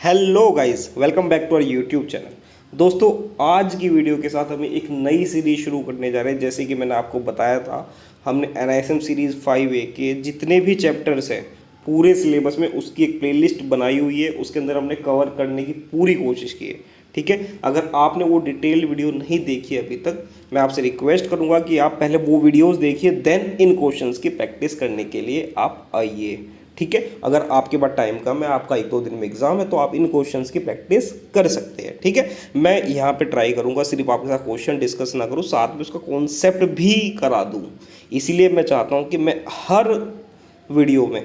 Hello guys, welcome back to our YouTube channel. दोस्तों, आज की वीडियो के साथ हम एक नई सीरीज शुरू करने जा रहे हैं। जैसे कि मैंने आपको बताया था, हमने एनआईएसएम सीरीज़ 5A के जितने भी चैप्टर्स हैं पूरे सिलेबस में उसकी एक प्लेलिस्ट बनाई हुई है। उसके अंदर हमने कवर करने की पूरी कोशिश की है। ठीक है, अगर आपने वो डिटेल वीडियो नहीं देखी अभी तक, मैं आपसे रिक्वेस्ट करूंगा कि आप पहले वो वीडियोस देखिए, देन इन क्वेश्चंस की प्रैक्टिस करने के लिए आप आइए। ठीक है, अगर आपके पास टाइम कम है, आपका 1-2 दिन में एग्जाम है, तो आप इन क्वेश्चंस की प्रैक्टिस कर सकते हैं। ठीक है, मैं यहाँ पे ट्राई करूँगा सिर्फ आपके साथ क्वेश्चन डिस्कस ना करूँ, साथ में उसका कॉन्सेप्ट भी करा दूँ। इसीलिए मैं चाहता हूँ कि मैं हर वीडियो में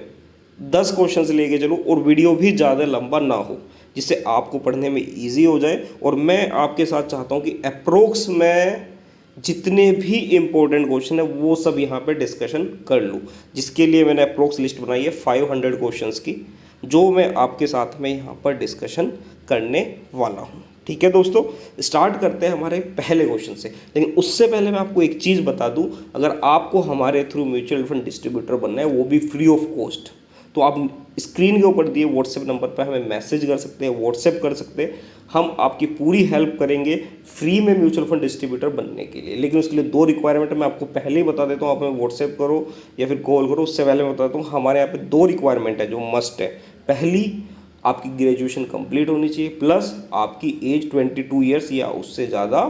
10 क्वेश्चंस लेके चलूँ और वीडियो भी ज़्यादा लंबा ना हो, जिससे आपको पढ़ने में ईजी हो जाए। और मैं आपके साथ चाहता हूँ कि अप्रोक्स में जितने भी इम्पोर्टेंट क्वेश्चन है वो सब यहाँ पे डिस्कशन कर लूँ, जिसके लिए मैंने अप्रोक्स लिस्ट बनाई है 500 क्वेश्चंस की, जो मैं आपके साथ में यहाँ पर डिस्कशन करने वाला हूँ। ठीक है दोस्तों, स्टार्ट करते हैं हमारे पहले क्वेश्चन से। लेकिन उससे पहले मैं आपको एक चीज़ बता दूँ, अगर आपको हमारे थ्रू म्यूचुअल फंड डिस्ट्रीब्यूटर बनना है, वो भी फ्री ऑफ कॉस्ट, तो आप स्क्रीन के ऊपर दिए व्हाट्सएप नंबर पर हमें मैसेज कर सकते हैं, व्हाट्सएप कर सकते हैं। हम आपकी पूरी हेल्प करेंगे फ्री में म्यूचुअल फंड डिस्ट्रीब्यूटर बनने के लिए। लेकिन उसके लिए 2 रिक्वायरमेंट मैं आपको पहले ही बता देता हूँ, आप हमें व्हाट्सएप करो या फिर कॉल करो। उससे पहले मैं बता देता हूँ, हमारे यहाँ पे 2 रिक्वायरमेंट है जो मस्ट है। पहली, आपकी ग्रेजुएशन कंप्लीट होनी चाहिए, प्लस आपकी एज 22 ईयर्स या उससे ज़्यादा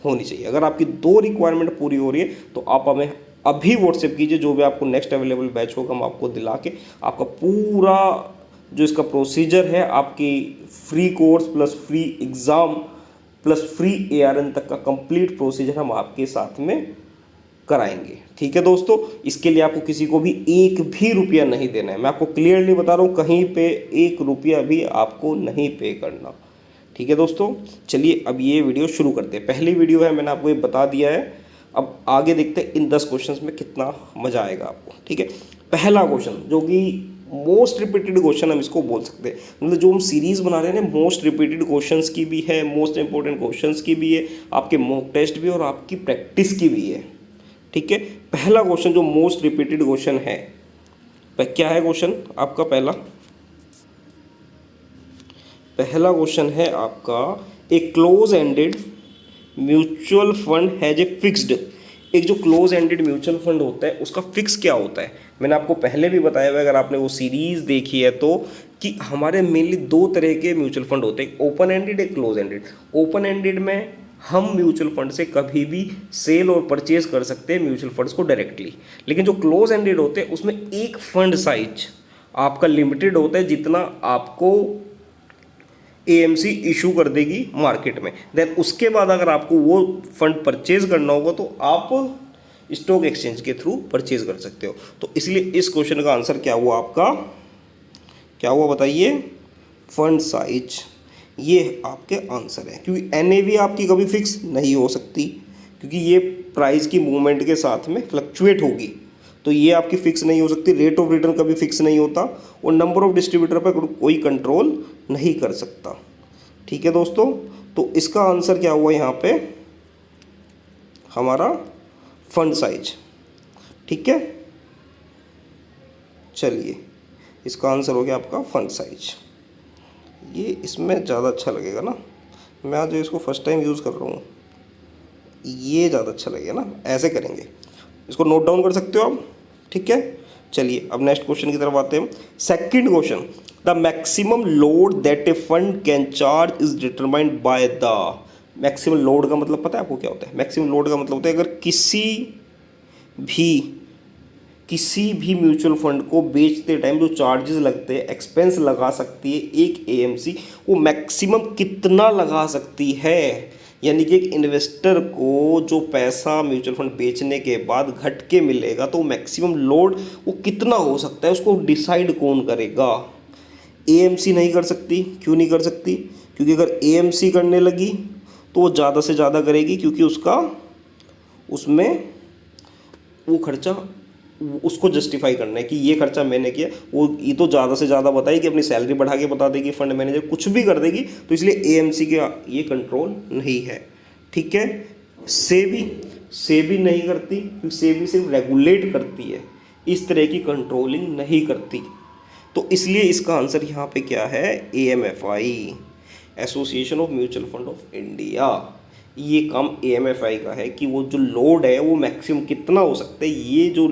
होनी चाहिए। अगर आपकी 2 रिक्वायरमेंट पूरी हो रही है तो आप हमें अभी व्हाट्सएप कीजिए। जो भी आपको नेक्स्ट अवेलेबल बैच होगा हम आपको दिला के आपका पूरा जो इसका प्रोसीजर है, आपकी free course plus free exam plus free ARN तक का कंप्लीट प्रोसीजर हम आपके साथ में कराएंगे। ठीक है दोस्तों, इसके लिए आपको किसी को भी 1 भी रुपया नहीं देना है। मैं आपको क्लियरली बता रहा हूँ, कहीं पे 1 रुपया भी आपको नहीं पे करना। ठीक है दोस्तों, चलिए अब ये वीडियो शुरू करते हैं। पहली वीडियो है, मैंने आपको ये बता दिया है। अब आगे देखते हैं इन 10 क्वेश्चंस में कितना मजा आएगा आपको। ठीक है, पहला क्वेश्चन जो कि मोस्ट रिपीटेड क्वेश्चन हम इसको बोल सकते हैं, मतलब जो हम सीरीज बना रहे हैं ना, मोस्ट रिपीटेड क्वेश्चंस की भी है, मोस्ट इंपॉर्टेंट क्वेश्चंस की भी है, आपके मॉक टेस्ट भी और आपकी प्रैक्टिस की भी है। ठीक है, पहला क्वेश्चन जो मोस्ट रिपीटेड क्वेश्चन है, क्या है क्वेश्चन आपका? पहला क्वेश्चन है आपका, a close ended mutual fund has a fixed. एक जो क्लोज एंडेड म्यूचुअल फंड होता है उसका फिक्स क्या होता है, मैंने आपको पहले भी बताया हुआ है, अगर आपने वो सीरीज देखी है तो, कि हमारे मेनली 2 तरह के म्यूचुअल फंड होते हैं, ओपन एंडेड, एक क्लोज एंडेड। ओपन एंडेड में हम म्यूचुअल फंड से कभी भी सेल और परचेज कर सकते हैं म्यूचुअल फंड्स को डायरेक्टली। लेकिन जो क्लोज एंडेड होते हैं उसमें एक फंड साइज आपका लिमिटेड होता है, जितना आपको AMC इशू कर देगी मार्केट में। देन उसके बाद अगर आपको वो फंड परचेज करना होगा तो आप स्टॉक एक्सचेंज के थ्रू परचेज कर सकते हो। तो इसलिए इस क्वेश्चन का आंसर क्या हुआ आपका? क्या हुआ बताइए? फंड साइज, ये आपके आंसर है। क्योंकि NAV आपकी कभी फिक्स नहीं हो सकती, क्योंकि ये प्राइस की मूवमेंट के साथ में फ्लक्चुएट होगी, तो ये आपकी फिक्स नहीं हो सकती। रेट ऑफ रिटर्न कभी फिक्स नहीं होता, और नंबर ऑफ डिस्ट्रीब्यूटर पर कोई कंट्रोल नहीं कर सकता। ठीक है दोस्तों, तो इसका आंसर क्या हुआ यहाँ पे? हमारा फंड साइज। ठीक है, चलिए इसका आंसर हो गया आपका फंड साइज। ये इसमें ज़्यादा अच्छा लगेगा ना, मैं आज जो इसको फर्स्ट टाइम यूज़ कर रहा हूँ, ये ज़्यादा अच्छा लगेगा ना। ऐसे करेंगे, इसको नोट डाउन कर सकते हो आप। ठीक है, चलिए अब नेक्स्ट क्वेश्चन की तरफ आते हैं। Second question, the maximum load that A fund can charge is determined by the. Maximum load का मतलब पता है आपको क्या होता है? मैक्सिमम लोड का मतलब होता है, अगर किसी भी म्यूचुअल फंड को बेचते टाइम जो चार्जेस लगते हैं, एक्सपेंस लगा सकती है एक AMC, वो मैक्सिमम कितना लगा सकती है। यानी कि एक इन्वेस्टर को जो पैसा म्यूचुअल फंड बेचने के बाद घट के मिलेगा, तो मैक्सिमम लोड वो कितना हो सकता है, उसको डिसाइड कौन करेगा? AMC नहीं कर सकती। क्यों नहीं कर सकती? क्योंकि अगर AMC करने लगी तो वो ज़्यादा से ज़्यादा करेगी, क्योंकि उसमें वो खर्चा उसको जस्टिफाई करना है कि ये खर्चा मैंने किया। वो ये तो ज़्यादा से ज़्यादा बताएगी, अपनी सैलरी बढ़ा के बता देगी, फंड मैनेजर कुछ भी कर देगी, तो इसलिए AMC का ये कंट्रोल नहीं है। ठीक है, सेबी नहीं करती, क्योंकि सेबी सिर्फ रेगुलेट करती है, इस तरह की कंट्रोलिंग नहीं करती। तो इसलिए इसका आंसर यहाँ पे क्या है, AMFI, association of mutual fund of India. ये काम AMFI का है कि वो जो लोड है वो मैक्सिमम कितना हो सकता है, ये जो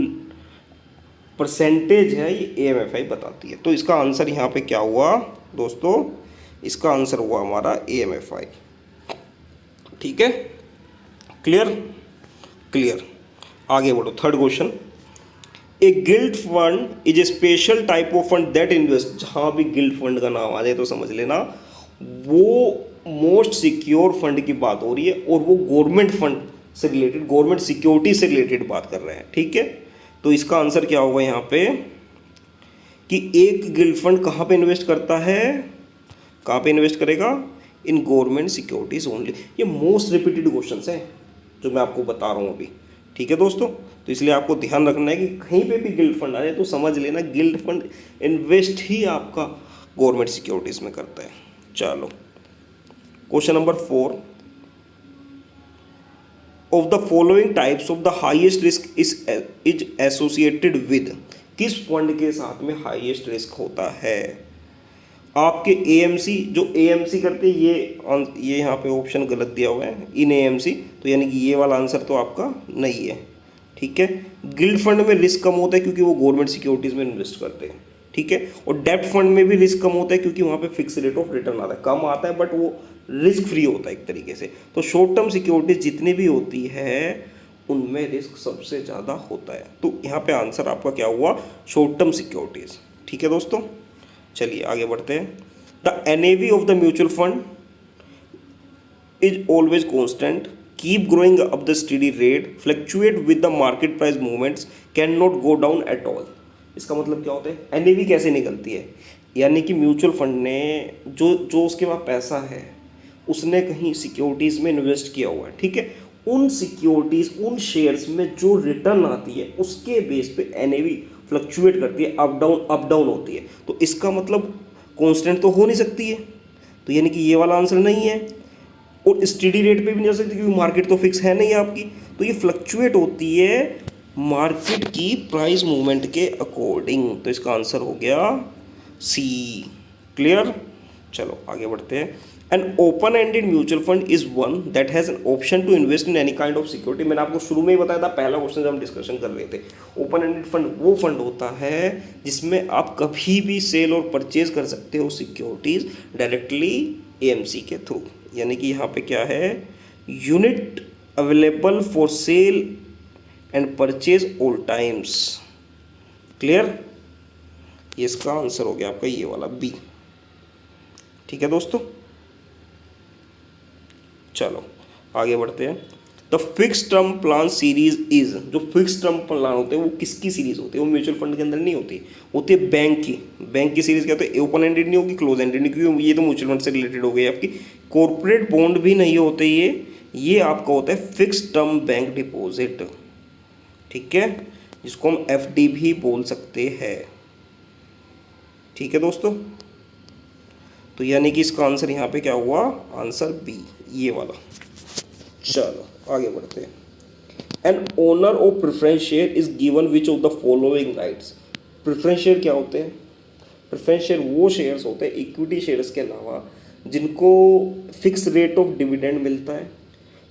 परसेंटेज है ये AMFI बताती है। तो इसका आंसर यहाँ पे क्या हुआ दोस्तों, इसका आंसर हुआ हमारा AMFI। ठीक है, क्लियर क्लियर। आगे बढ़ो, third question. A guild fund is a special type of fund that invest, जहां भी गिल्ड फंड का नाम आ जाए तो समझ लेना वो मोस्ट सिक्योर फंड की बात हो रही है, और वो गवर्नमेंट फंड से रिलेटेड, गवर्नमेंट सिक्योरिटी से रिलेटेड बात कर रहे हैं। ठीक है, तो इसका आंसर क्या होगा यहाँ पे कि एक गिल्ड फंड कहाँ पे इन्वेस्ट करता है, कहाँ पे इन्वेस्ट करेगा, इन गवर्नमेंट सिक्योरिटीज ओनली। ये मोस्ट रिपीटेड क्वेश्चन है जो मैं आपको बता रहा हूँ अभी। ठीक है दोस्तों, तो इसलिए आपको ध्यान रखना है कि कहीं पे भी गिल्ड फंड आ जाए तो समझ लेना गिल्ड फंड इन्वेस्ट ही आपका गवर्नमेंट सिक्योरिटीज में करता है। चलो, question number 4, of the following types of the highest risk is associated with, किस फंड के साथ में हाईएस्ट रिस्क होता है। आपके AMC, जो AMC करते हैं, ये यहाँ पे ऑप्शन गलत दिया हुआ है, इन AMC, तो यानी कि ये वाला आंसर तो आपका नहीं है। ठीक है, गिल्ड फंड में रिस्क कम होता है क्योंकि वो गवर्नमेंट सिक्योरिटीज में इन्वेस्ट करते हैं। ठीक है, और डेब्ट फंड में भी रिस्क कम होता है क्योंकि वहाँ पे फिक्स रेट ऑफ रिटर्न आता है, कम आता है बट वो रिस्क फ्री होता है एक तरीके से। तो शॉर्ट टर्म सिक्योरिटीज जितनी भी होती है उनमें रिस्क सबसे ज़्यादा होता है। तो यहाँ पे आंसर आपका क्या हुआ, शॉर्ट टर्म सिक्योरिटीज। ठीक है दोस्तों, चलिए आगे बढ़ते हैं। The NAV of the mutual fund is always constant, keep growing up the study rate, fluctuate with the market price movements, can not go down at all. इसका मतलब क्या होता है, NAV कैसे निकलती है, यानी कि म्यूचुअल फंड ने जो उसके पास पैसा है उसने कहीं सिक्योरिटीज़ में इन्वेस्ट किया हुआ है। ठीक है, उन सिक्योरिटीज़, उन शेयर्स में जो रिटर्न आती है उसके बेस पे NAV फ्लक्चुएट करती है, अप डाउन होती है। तो इसका मतलब कांस्टेंट तो हो नहीं सकती है, तो यानी कि ये वाला आंसर नहीं है। और स्टडी रेट पे भी नहीं जा सकती क्योंकि मार्केट तो फिक्स है नहीं आपकी, तो ये फ्लक्चुएट होती है मार्केट की प्राइस मूवमेंट के अकॉर्डिंग। तो इसका आंसर हो गया C। क्लियर, चलो आगे बढ़ते हैं। An open ended mutual fund is one that has an option to invest in any kind of security. मैंने आपको शुरू में ही बताया था, पहला क्वेश्चन जब हम डिस्कशन कर रहे थे, ओपन एंडेड फंड वो फंड होता है जिसमें आप कभी भी सेल और परचेज कर सकते हो सिक्योरिटीज डायरेक्टली AMC के थ्रू। यानी कि यहाँ पे क्या है, unit available for sale and purchase all times. Clear, ये इसका आंसर हो गया आपका ये वाला B। ठीक है दोस्तों, चलो आगे बढ़ते हैं। The fix term plan series is, जो फिक्स टर्म प्लान होते हैं वो किसकी सीरीज होती है, वो म्यूचुअल फंड के अंदर नहीं होती, होती है बैंक की सीरीज। क्या होती है, ओपन एंडेड नहीं होगी, क्लोज एंडेड नहीं, क्योंकि ये तो म्यूचुअल फंड से रिलेटेड हो गई आपकी। कॉर्पोरेट बॉन्ड भी नहीं होते ये आपका होता है फिक्स टर्म बैंक डिपॉजिट। ठीक है, जिसको हम FD भी बोल सकते हैं। ठीक है दोस्तों, तो यानी कि इसका आंसर यहाँ पे क्या हुआ, आंसर B, ये वाला। चलो आगे बढ़ते हैं। An owner of preference share is given which of the following rights. Preference share क्या होते हैं, प्रेफरेंस शेयर वो शेयर्स होते हैं इक्विटी शेयर्स के अलावा जिनको फिक्स रेट ऑफ डिविडेंड मिलता है।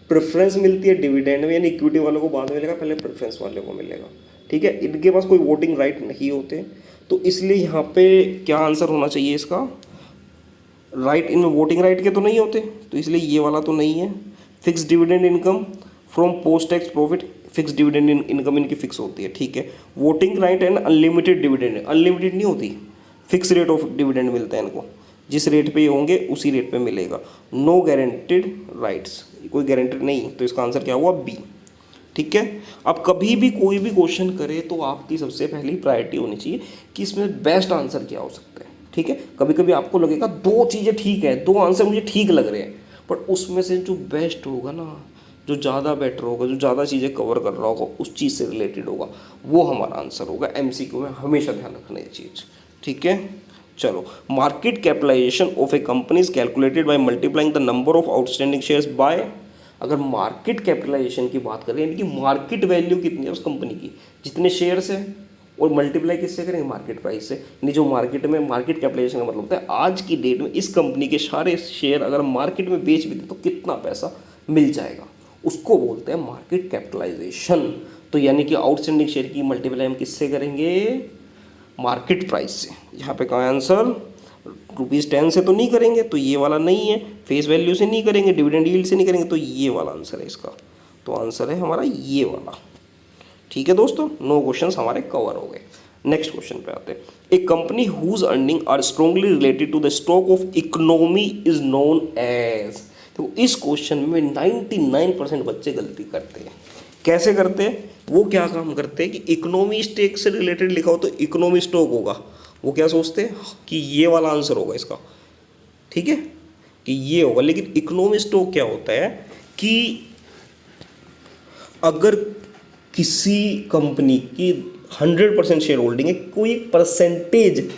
प्रेफरेंस मिलती है डिविडेंड में, यानी इक्विटी वालों को बाद में मिलेगा, पहले प्रेफरेंस वाले को मिलेगा। ठीक है, इनके पास कोई वोटिंग राइट नहीं होते, तो इसलिए यहाँ पे क्या आंसर होना चाहिए इसका, राइट, इनमें वोटिंग राइट के तो नहीं होते, तो इसलिए ये वाला तो नहीं है। Fix dividend income from post tax profit, fix dividend income इनकी फिक्स होती है। ठीक है, voting right and unlimited dividend, unlimited नहीं होती, फिक्स रेट ऑफ डिविडेंड मिलता है इनको, जिस रेट पे ये होंगे उसी रेट पे मिलेगा। नो गारंटेड राइट्स, कोई गारंटेड नहीं, तो इसका आंसर क्या हुआ, B। ठीक है, अब कभी भी कोई भी क्वेश्चन करे तो आपकी सबसे पहली प्रायोरिटी होनी चाहिए कि इसमें बेस्ट आंसर क्या हो सकता है। ठीक है, कभी कभी आपको लगेगा दो चीज़ें ठीक है, दो आंसर मुझे ठीक लग रहे हैं, बट उसमें से जो बेस्ट होगा ना, जो ज़्यादा बेटर होगा, जो ज़्यादा चीज़ें कवर कर रहा होगा, उस चीज़ से रिलेटेड होगा, वो हमारा आंसर होगा। MCQ में हमेशा ध्यान रखना ये चीज़। ठीक है, चलो, market capitalization of a company is calculated by multiplying the number of outstanding shares by, अगर मार्केट कैपिटलाइजेशन की बात करें यानी कि मार्केट वैल्यू कितनी है उस कंपनी की, जितने शेयर्स हैं और मल्टीप्लाई किससे करेंगे, मार्केट प्राइस से। यानी जो मार्केट में मार्केट कैपिटलाइजेशन का मतलब होता है आज की डेट में इस कंपनी के सारे शेयर अगर मार्केट में बेच भी दे तो कितना पैसा मिल जाएगा, उसको बोलते हैं मार्केट कैपिटलाइजेशन। तो यानी कि आउटस्टैंडिंग शेयर की मल्टीप्लाई हम किससे करेंगे, मार्केट प्राइस से। यहाँ पे का आंसर ₹10 से तो नहीं करेंगे, तो ये वाला नहीं है, फेस वैल्यू से नहीं करेंगे, डिविडेंड यील्ड से नहीं करेंगे, तो ये वाला आंसर है इसका। तो आंसर है हमारा ये वाला। ठीक है दोस्तों, 9 क्वेश्चंस हमारे कवर हो गए। नेक्स्ट क्वेश्चन पे आते हैं। A company whose earning are strongly related to the stock of economy is known as. तो इस क्वेश्चन में 99% बच्चे गलती करते हैं। कैसे करते हैं, वो क्या काम करते हैं कि इकोनॉमी स्टॉक से रिलेटेड लिखा हो तो इकोनॉमी स्टॉक होगा, वो क्या सोचते हैं कि ये वाला आंसर होगा इसका, ठीक है, कि ये होगा। लेकिन इकोनॉमी स्टॉक क्या होता है कि अगर किसी कंपनी की 100% शेयर होल्डिंग है, कोई एक परसेंटेज,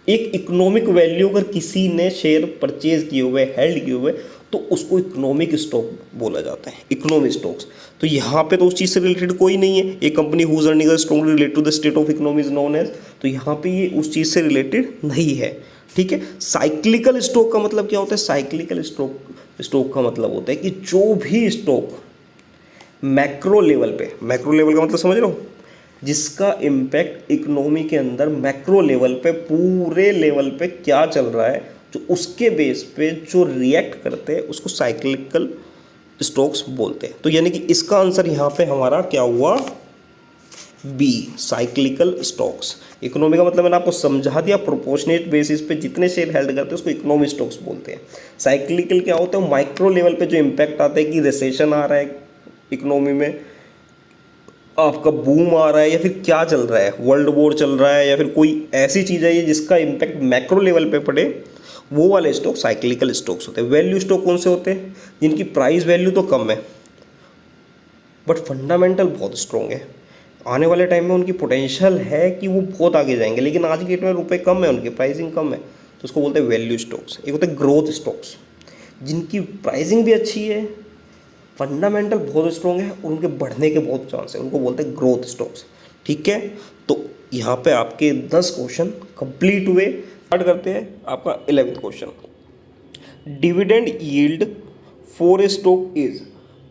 एक इकोनॉमिक वैल्यू अगर किसी ने शेयर परचेज किए हुए, हेल्ड किए हुए, तो उसको इकोनॉमिक स्टॉक बोला जाता है, इकोनॉमिक स्टॉक्स। तो यहाँ पे तो उस चीज़ से रिलेटेड कोई नहीं है। एक company whose earning strongly related to the state of economy is known as, तो यहाँ पे ये उस चीज़ से रिलेटेड नहीं है, ठीक है। साइक्लिकल स्टॉक का मतलब क्या होता है, साइक्लिकल स्टॉक का मतलब होता है कि जो भी स्टॉक मैक्रो लेवल पे, मैक्रो लेवल का मतलब समझ रहे हो, जिसका इम्पैक्ट इकोनॉमी के अंदर मैक्रो लेवल पे, पूरे लेवल पे क्या चल रहा है, जो उसके बेस पे जो रिएक्ट करते हैं उसको साइक्लिकल स्टॉक्स बोलते हैं। तो यानी कि इसका आंसर यहाँ पे हमारा क्या हुआ, बी, साइक्लिकल स्टॉक्स। इकोनॉमी का मतलब मैंने आपको समझा दिया, प्रोपोर्शनेट बेसिस पे जितने शेयर हेल्ड करते हैं उसको इकोनॉमी स्टॉक्स बोलते हैं। साइक्लिकल क्या होता है, माइक्रो लेवल पे जो इम्पैक्ट आता है कि रिसेशन आ रहा है इकोनॉमी में, आपका बूम आ रहा है, या फिर क्या चल रहा है, वर्ल्ड वॉर चल रहा है, या फिर कोई ऐसी चीज़ है जिसका इम्पैक्ट मैक्रो लेवल पे पड़े, वो वाले स्टॉक साइक्लिकल स्टॉक्स होते हैं। वैल्यू स्टॉक कौन से होते हैं, जिनकी प्राइस वैल्यू तो कम है बट फंडामेंटल बहुत स्ट्रॉन्ग है, आने वाले टाइम में उनकी पोटेंशियल है कि वो बहुत आगे जाएंगे, लेकिन आज की डेट में रुपए कम है, उनकी प्राइसिंग कम है, तो उसको बोलते हैं वैल्यू स्टॉक्स। एक होते हैं ग्रोथ स्टॉक्स, जिनकी प्राइसिंग भी अच्छी है, फंडामेंटल बहुत स्ट्रॉन्ग है और उनके बढ़ने के बहुत चांस है, उनको बोलते हैं ग्रोथ स्टॉक्स। ठीक है, तो यहाँ पे आपके 10 क्वेश्चन कंप्लीट हुए। स्टार्ट करते हैं आपका 11th question. Dividend yield for a stock is.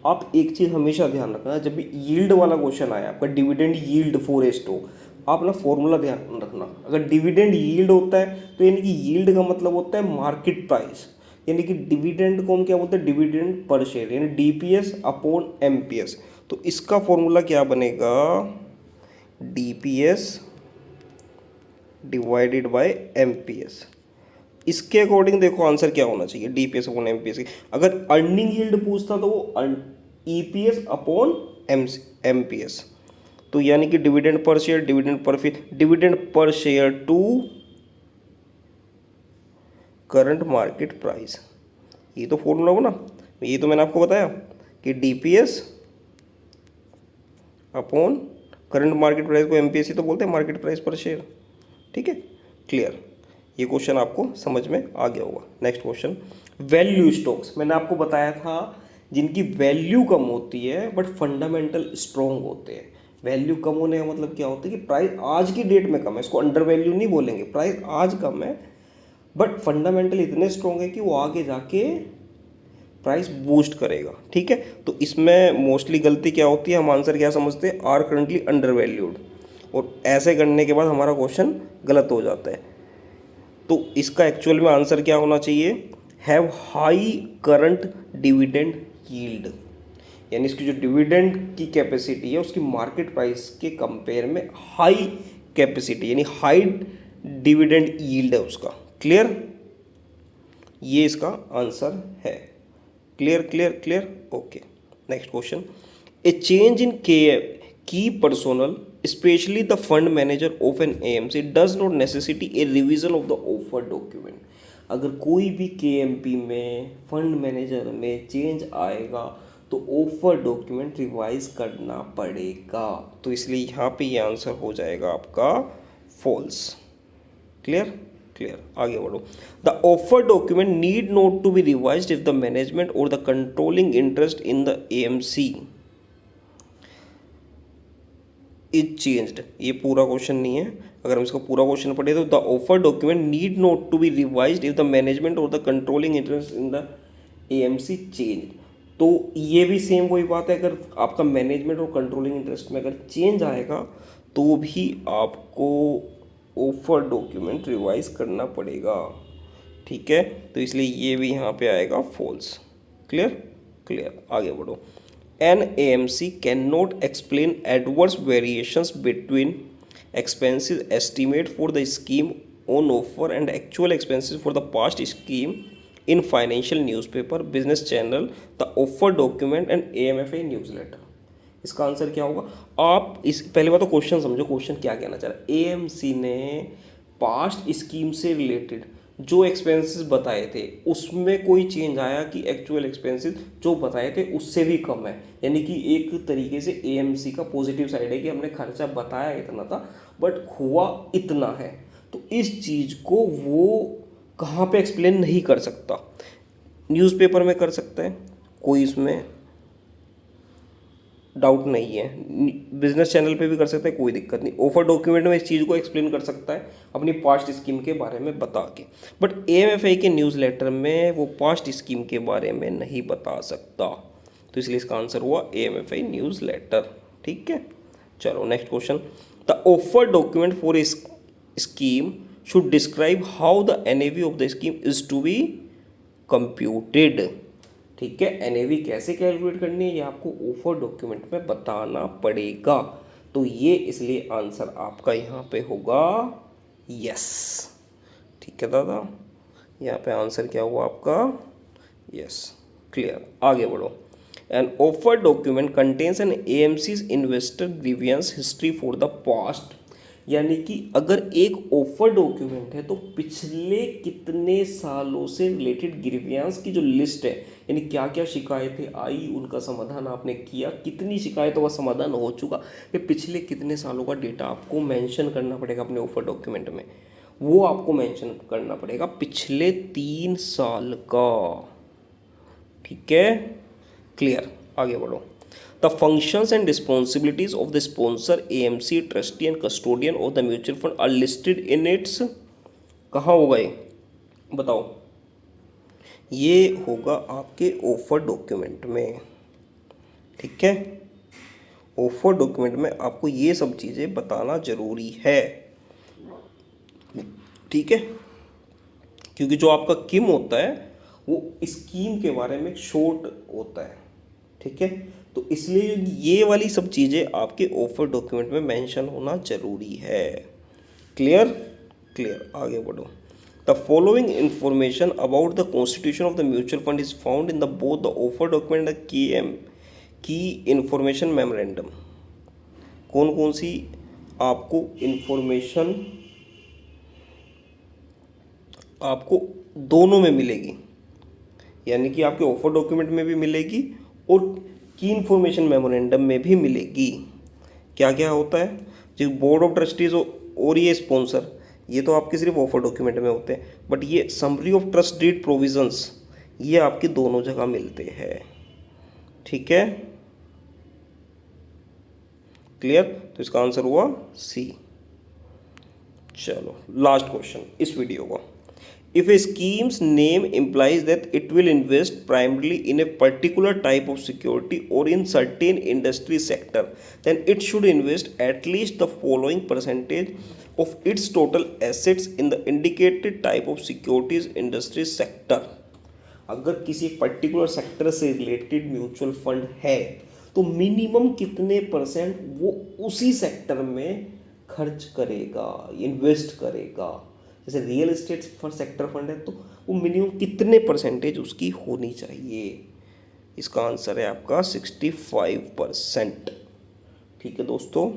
आप एक चीज़ हमेशा ध्यान रखना, जब भी यील्ड वाला क्वेश्चन आया आपका, dividend yield for a stock, आप ना फॉर्मूला ध्यान रखना। अगर डिविडेंड यील्ड होता है तो यानी कि यील्ड का मतलब होता है मार्केट प्राइस, यानी कि डिविडेंड को हम क्या बोलते हैं, डिविडेंड पर शेयर, यानी डीपीएस अपॉन एमपीएस। तो इसका फॉर्मूला क्या बनेगा, डीपीएस डिवाइडेड बाय एमपीएस। इसके अकॉर्डिंग देखो आंसर क्या होना चाहिए, डीपीएस अपॉन एमपीएस। अगर अर्निंग यील्ड पूछता तो वो ईपीएस अपॉन एमपीएस। तो यानी कि dividend per share, dividend per share to current market price, ये तो फॉर्मूला हो ना, ये तो मैंने आपको बताया कि DPS upon current market price को एमपीएस ही तो बोलते हैं, मार्केट प्राइस पर शेयर। ठीक है, क्लियर, ये क्वेश्चन आपको समझ में आ गया होगा। Next question, value stocks. मैंने आपको बताया था जिनकी वैल्यू कम होती है बट फंडामेंटल स्ट्रॉन्ग होते हैं। वैल्यू कम होने का मतलब क्या होता है कि प्राइस आज की डेट में कम है, इसको अंडर वैल्यू नहीं बोलेंगे, प्राइस आज कम है बट फंडामेंटल इतने स्ट्रॉन्ग है कि वो आगे जाके प्राइस बूस्ट करेगा। ठीक है, तो इसमें मोस्टली गलती क्या होती है, हम आंसर क्या समझते हैं, आर करंटली अंडर वैल्यूड, और ऐसे करने के बाद हमारा क्वेश्चन गलत हो जाता है। तो इसका एक्चुअल में आंसर क्या होना चाहिए, have high current dividend yield, यानी इसकी जो डिविडेंड की कैपेसिटी है उसकी मार्केट प्राइस के कंपेयर में हाई कैपेसिटी, यानी हाई डिविडेंड यील्ड है उसका। क्लियर, ये इसका आंसर है। Clear clear clear, okay. Next question, a change in key personnel especially the fund manager of an AMC does not necessitate a revision of the offer document. अगर कोई भी KMP में fund manager में change आएगा तो offer document revise करना पड़ेगा, तो इसलिए यहाँ पे ये आंसर हो जाएगा आपका फॉल्स। क्लियर क्लियर, आगे बढ़ो। The offer document need not to be revised if the management और the controlling interest in the AMC is changed, ये पूरा क्वेश्चन नहीं है। अगर हम इसका पूरा क्वेश्चन पढ़े तो the offer document need not to be revised if the management और the controlling interest in the AMC change. तो ये भी सेम वही बात है, अगर आपका मैनेजमेंट और कंट्रोलिंग इंटरेस्ट में अगर चेंज आएगा तो भी आपको ऑफर डॉक्यूमेंट रिवाइज करना पड़ेगा। ठीक है, तो इसलिए ये भी यहाँ पे आएगा फॉल्स। क्लियर, क्लियर, आगे बढ़ो। An AMC can not explain adverse variations between expenses estimate for the scheme on offer and actual expenses for the past scheme in financial newspaper, business channel, the offer document and AMFA newsletter। इसका answer क्या होगा? आप इस पहले बात तो question समझो, question क्या कहना चाह रहा है। एएमसी ने पास्ट स्कीम से रिलेटेड जो एक्सपेंसेस बताए थे उसमें कोई चेंज आया कि एक्चुअल एक्सपेंसेस जो बताए थे उससे भी कम है, यानी कि एक तरीके से एएमसी का पॉजिटिव साइड है कि हमने खर्चा बताया इतना था बट हुआ इतना है। तो इस चीज़ को वो कहाँ पे एक्सप्लेन नहीं कर सकता? न्यूज़पेपर में कर सकता है, कोई इसमें डाउट नहीं है। बिजनेस चैनल पे भी कर सकता है, कोई दिक्कत नहीं। ऑफर डॉक्यूमेंट में इस चीज़ को एक्सप्लेन कर सकता है अपनी पास्ट स्कीम के बारे में बता के, बट एएमएफआई के न्यूज़ लेटर में वो पास्ट स्कीम के बारे में नहीं बता सकता। तो इसलिए इसका आंसर हुआ एएमएफआई न्यूज़ लेटर। ठीक है, चलो next question. The offer document for a scheme should describe how the NAV of the scheme is to be computed. ठीक है, एनएवी कैसे कैलकुलेट करनी है ये आपको ऑफर डॉक्यूमेंट में बताना पड़ेगा। तो ये इसलिए आंसर आपका यहाँ पे होगा यस। ठीक है दादा, यहाँ पे आंसर क्या हुआ आपका? यस। क्लियर, आगे बढ़ो। An offer document contains an AMCs investor grievance history for the past, यानी कि अगर एक ऑफर डॉक्यूमेंट है तो पिछले कितने सालों से रिलेटेड ग्रीवियंस की जो लिस्ट है, यानी क्या क्या शिकायतें आई उनका समाधान आपने किया, कितनी शिकायतों का समाधान हो चुका, ये पिछले कितने सालों का डेटा आपको मेंशन करना पड़ेगा अपने ऑफर डॉक्यूमेंट में। वो आपको मेंशन करना पड़ेगा पिछले 3 साल का। ठीक है, क्लियर, आगे बढ़ो। The functions and responsibilities of the sponsor, AMC, trustee and custodian of the mutual fund are listed in its, कहाँ होगा ये बताओ? ये होगा आपके ऑफर डॉक्यूमेंट में। ठीक है, ऑफर डॉक्यूमेंट में आपको ये सब चीज़ें बताना जरूरी है। ठीक है, क्योंकि जो आपका किम होता है वो स्कीम के बारे में शॉर्ट होता है। ठीक है, तो इसलिए ये वाली सब चीज़ें आपके ऑफर डॉक्यूमेंट में मेंशन होना जरूरी है। क्लियर, क्लियर, आगे बढ़ो। The following information about the constitution of the mutual fund is found in the both the offer document the key information memorandum. कौन कौन सी आपको इंफॉर्मेशन आपको दोनों में मिलेगी, यानी कि आपके ऑफर डॉक्यूमेंट में भी मिलेगी और की इन्फॉर्मेशन मेमोरेंडम में भी मिलेगी। क्या क्या होता है? जो बोर्ड ऑफ ट्रस्टीज और ये स्पॉन्सर, ये तो आपके सिर्फ ऑफर डॉक्यूमेंट में होते हैं, बट ये summary of trust deed provisions ये आपकी दोनों जगह मिलते हैं। ठीक है, क्लियर, तो इसका आंसर हुआ सी। चलो लास्ट क्वेश्चन इस वीडियो का। If a scheme's name implies that it will invest primarily in a particular type of security or in certain industry sector, then it should invest at least the following percentage of its total assets in the indicated type of securities industry sector। अगर किसी particular sector से related mutual fund है तो minimum कितने percent वो उसी sector में खर्च करेगा, इन्वेस्ट करेगा। जैसे real estate fund sector fund है तो वो मिनिमम कितने परसेंटेज उसकी होनी चाहिए? इसका आंसर है आपका 65%। ठीक है दोस्तों।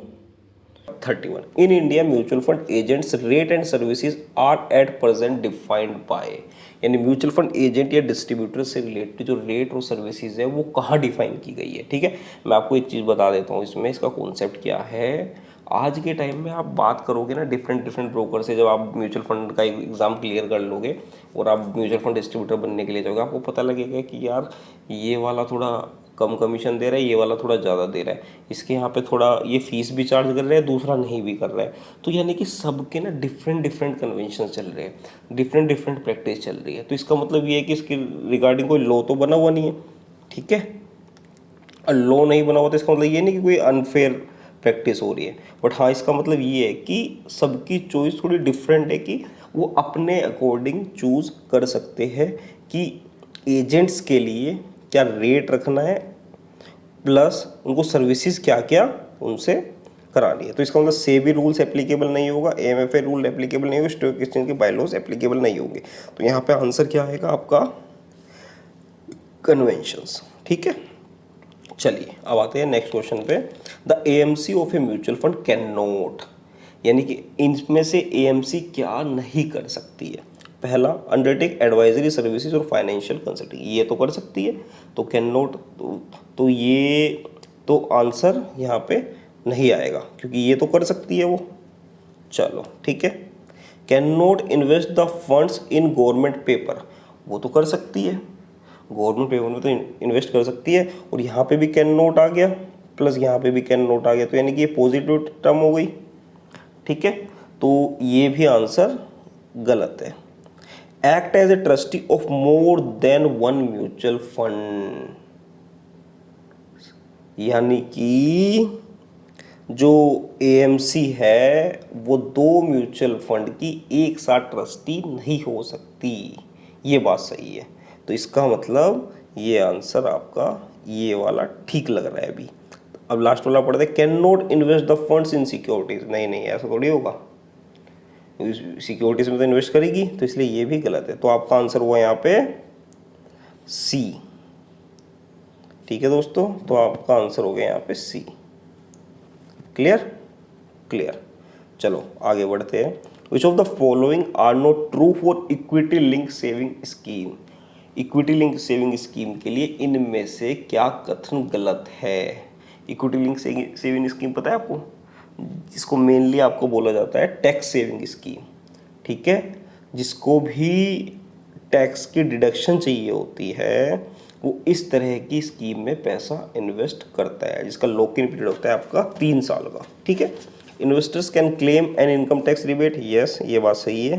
31 in India mutual fund agents rate and services are at present defined by, यानी म्यूचुअल फंड एजेंट या डिस्ट्रीब्यूटर से रिलेटेड जो रेट और सर्विसेज है वो कहाँ डिफाइन की गई है। ठीक है, मैं आपको एक चीज़ बता देता हूँ इसमें, इसका कॉन्सेप्ट क्या है। आज के टाइम में आप बात करोगे ना डिफरेंट ब्रोकर से, जब आप म्यूचुअल फंड का एग्ज़ाम क्लियर कर लोगे और आप म्यूचुअल फंड डिस्ट्रीब्यूटर बनने के लिए जाओगे, आपको पता लगेगा कि यार ये वाला थोड़ा कम कमीशन दे रहा है, ये वाला थोड़ा ज़्यादा दे रहा है, इसके यहाँ पे थोड़ा ये फीस भी चार्ज कर रहा है, दूसरा नहीं भी कर रहा है। तो यानी कि सबके ना डिफरेंट डिफरेंट कन्वेंशन चल रहे हैं, डिफरेंट डिफरेंट प्रैक्टिस चल रही है। तो इसका मतलब ये है कि इसके रिगार्डिंग कोई लॉ तो बना हुआ नहीं है, ठीक है। और लॉ नहीं बना हुआ तो इसका मतलब ये नहीं कि कोई अनफेयर प्रैक्टिस हो रही है, बट हाँ इसका मतलब ये है कि सबकी चॉइस थोड़ी डिफरेंट है कि वो अपने अकॉर्डिंग चूज़ कर सकते हैं कि एजेंट्स के लिए क्या रेट रखना है, प्लस उनको सर्विसेज क्या क्या उनसे करानी है। तो इसका मतलब सेबी रूल्स एप्लीकेबल नहीं होगा, एएमएफए रूल एप्लीकेबल नहीं होगा, स्टॉक एक्सचेंज के बायलॉज एप्लीकेबल नहीं होंगे। तो यहाँ पे आंसर क्या आएगा आपका, कन्वेंशंस, ठीक है। चलिए अब आते हैं नेक्स्ट क्वेश्चन पे। The AMC of a mutual fund can not, यानी कि इनमें से एएमसी क्या नहीं कर सकती है। पहला, अंडरटेक एडवाइजरी सर्विसेज और फाइनेंशियल कंसल्टिंग, ये तो कर सकती है, तो कैन नॉट, तो ये तो आंसर यहाँ पे नहीं आएगा क्योंकि ये तो कर सकती है वो। चलो ठीक है। Can not invest the funds in government paper, वो तो कर सकती है, गवर्नमेंट पेपर में तो इन्वेस्ट कर सकती है। और यहाँ पे भी कैन नोट आ गया, प्लस यहाँ पे भी कैन नोट आ गया, तो यानी कि ये पॉजिटिव टर्म हो गई, ठीक है। तो ये भी आंसर गलत है। Act as a trustee of more than one mutual fund, यानी कि जो एएमसी है वो दो म्यूचुअल फंड की एक साथ ट्रस्टी नहीं हो सकती, ये बात सही है। तो इसका मतलब ये आंसर आपका ये वाला ठीक लग रहा है अभी। अब लास्ट वाला पढ़ते हैं, can not invest the funds in securities, नहीं नहीं ऐसा थोड़ी होगा, सिक्योरिटीज में तो इन्वेस्ट करेगी, तो इसलिए ये भी गलत है। तो आपका आंसर हुआ यहाँ पे सी, ठीक है दोस्तों। तो आपका आंसर हो गया यहाँ पे सी। Clear, clear. चलो आगे बढ़ते हैं। Which of the following are not true for equity link saving scheme, equity link saving scheme के लिए इनमें से क्या कथन गलत है। इक्विटी लिंक सेविंग स्कीम पता है आपको, जिसको मेनली आपको बोला जाता है टैक्स सेविंग स्कीम, ठीक है। जिसको भी टैक्स की डिडक्शन चाहिए होती है वो इस तरह की स्कीम में पैसा इन्वेस्ट करता है, जिसका लॉक इन पीरियड होता है आपका 3 साल का, ठीक है। Investors can claim an income tax rebate, yes ये बात सही है,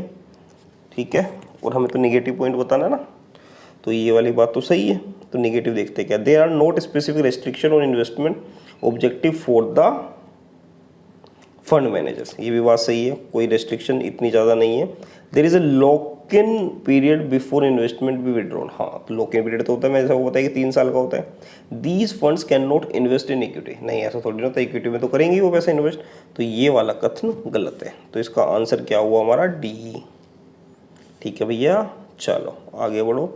ठीक है। और हमें तो निगेटिव पॉइंट बताना ना, तो ये वाली बात तो सही है। तो निगेटिव देखते हैं क्या, there are not specific restriction on investment objective for the fund managers, ये भी बात सही है, कोई रेस्ट्रिक्शन इतनी ज़्यादा नहीं है। There is a lock in period before investment be withdrawn, हाँ तो लॉक इन पीरियड तो होता है, मैं ऐसा बताया कि 3 साल का होता है। These funds can not invest in equity, नहीं ऐसा थोड़ी ना होता, इक्विटी में तो करेंगे वो पैसा इन्वेस्ट, तो ये वाला कथन गलत है। तो इसका आंसर क्या हुआ हमारा, डी, ठीक है भैया। चलो आगे बढ़ो।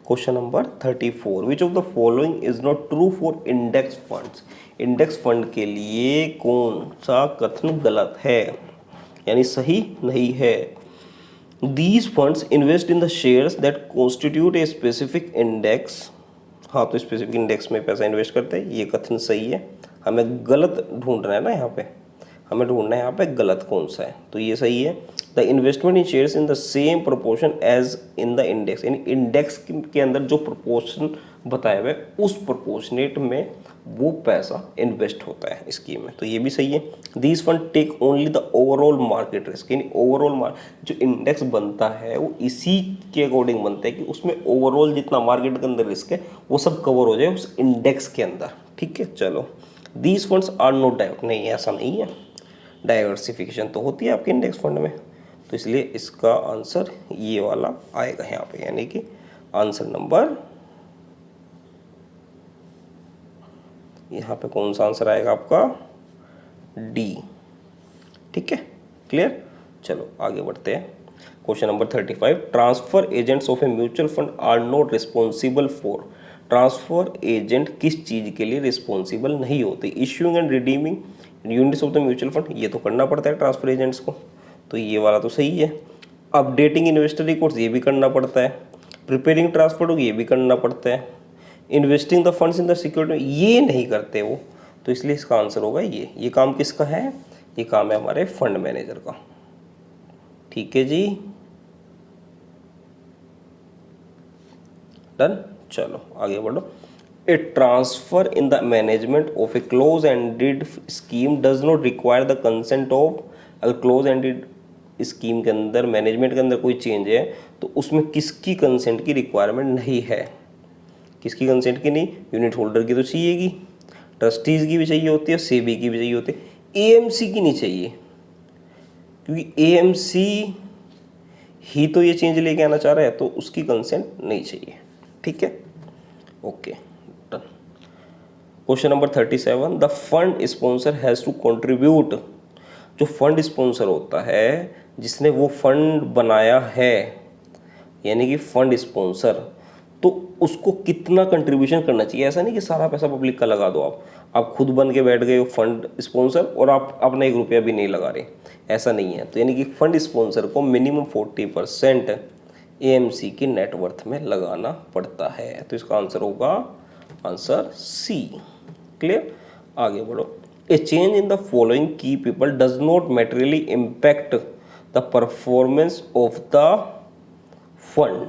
Question number 34, which of the following is not true for index funds, index fund के लिए कौन सा कथन गलत है, यानी सही नहीं है। These funds invest in the shares that constitute a specific index, हाँ तो स्पेसिफिक इंडेक्स में पैसा इन्वेस्ट करते हैं, ये कथन सही है। हमें गलत ढूंढना है ना यहाँ पे, हमें ढूंढना है यहाँ पे गलत कौन सा है, तो ये सही है। The investment in shares in the same proportion as in the index, यानी इंडेक्स के अंदर जो प्रोपोर्शन बताया हुआ है उस प्रोपोर्शनेट में वो पैसा इन्वेस्ट होता है स्कीम में, तो ये भी सही है। These fund take only the overall market risk, यानी ओवरऑल जो इंडेक्स बनता है वो इसी के अकॉर्डिंग बनता है कि उसमें ओवरऑल जितना मार्केट के अंदर रिस्क है वो सब कवर हो जाए उस इंडेक्स के अंदर, ठीक है। चलो, these funds are not divert, नहीं ऐसा नहीं है, डाइवर्सिफिकेशन तो होती है आपके इंडेक्स फंड में, तो इसलिए इसका आंसर ये वाला आएगा यहाँ पे, यानी कि आंसर नंबर, यहाँ पे कौन सा आंसर आएगा आपका, डी, ठीक है। क्लियर, चलो आगे बढ़ते हैं। Question number 35, transfer agents of a mutual fund are not responsible for, transfer agent किस चीज़ के लिए रिस्पॉन्सिबल नहीं होते, issuing and redeeming units of the mutual fund, ये तो करना पड़ता है ट्रांसफर एजेंट्स को, तो ये वाला तो सही है। अपडेटिंग इन्वेस्टर रिकॉर्ड्स, ये भी करना पड़ता है। प्रिपेयरिंग ट्रांसफर, ये भी करना पड़ता है। Investing the funds in the security, ये नहीं करते वो, तो इसलिए इसका आंसर होगा ये काम किसका है, ये काम है हमारे फंड मैनेजर का, ठीक है जी, डन। चलो आगे बढ़ो। A transfer in the management of a close-ended scheme does not require the consent of, अगर close-ended स्कीम के अंदर मैनेजमेंट के अंदर कोई चेंज है तो उसमें किसकी कंसेंट की रिक्वायरमेंट नहीं है, किसकी कंसेंट की नहीं, यूनिट होल्डर की तो चाहिएगी, ट्रस्टीज की भी चाहिए होती है, सेबी की भी चाहिए होती है, एएमसी की नहीं चाहिए, क्योंकि एएमसी ही तो ये चेंज लेके आना चाह रहा है तो उसकी कंसेंट नहीं चाहिए। ठीक है, okay done. Question number 37, the fund sponsor has to contribute, जो फंड स्पॉन्सर होता है जिसने वो फंड बनाया है, यानी कि फंड स्पॉन्सर, तो उसको कितना कंट्रीब्यूशन करना चाहिए। ऐसा नहीं कि सारा पैसा पब्लिक का लगा दो, आप खुद बन के बैठ गए हो फंड स्पॉन्सर और आप अपना 1 रुपया भी नहीं लगा रहे, ऐसा नहीं है। तो यानी कि फंड स्पॉन्सर को मिनिमम 40% एएमसी की नेटवर्थ में लगाना पड़ता है। तो इसका आंसर होगा आंसर सी। क्लियर, आगे बढ़ो। A change in the following key people does not materially impact the performance of the fund,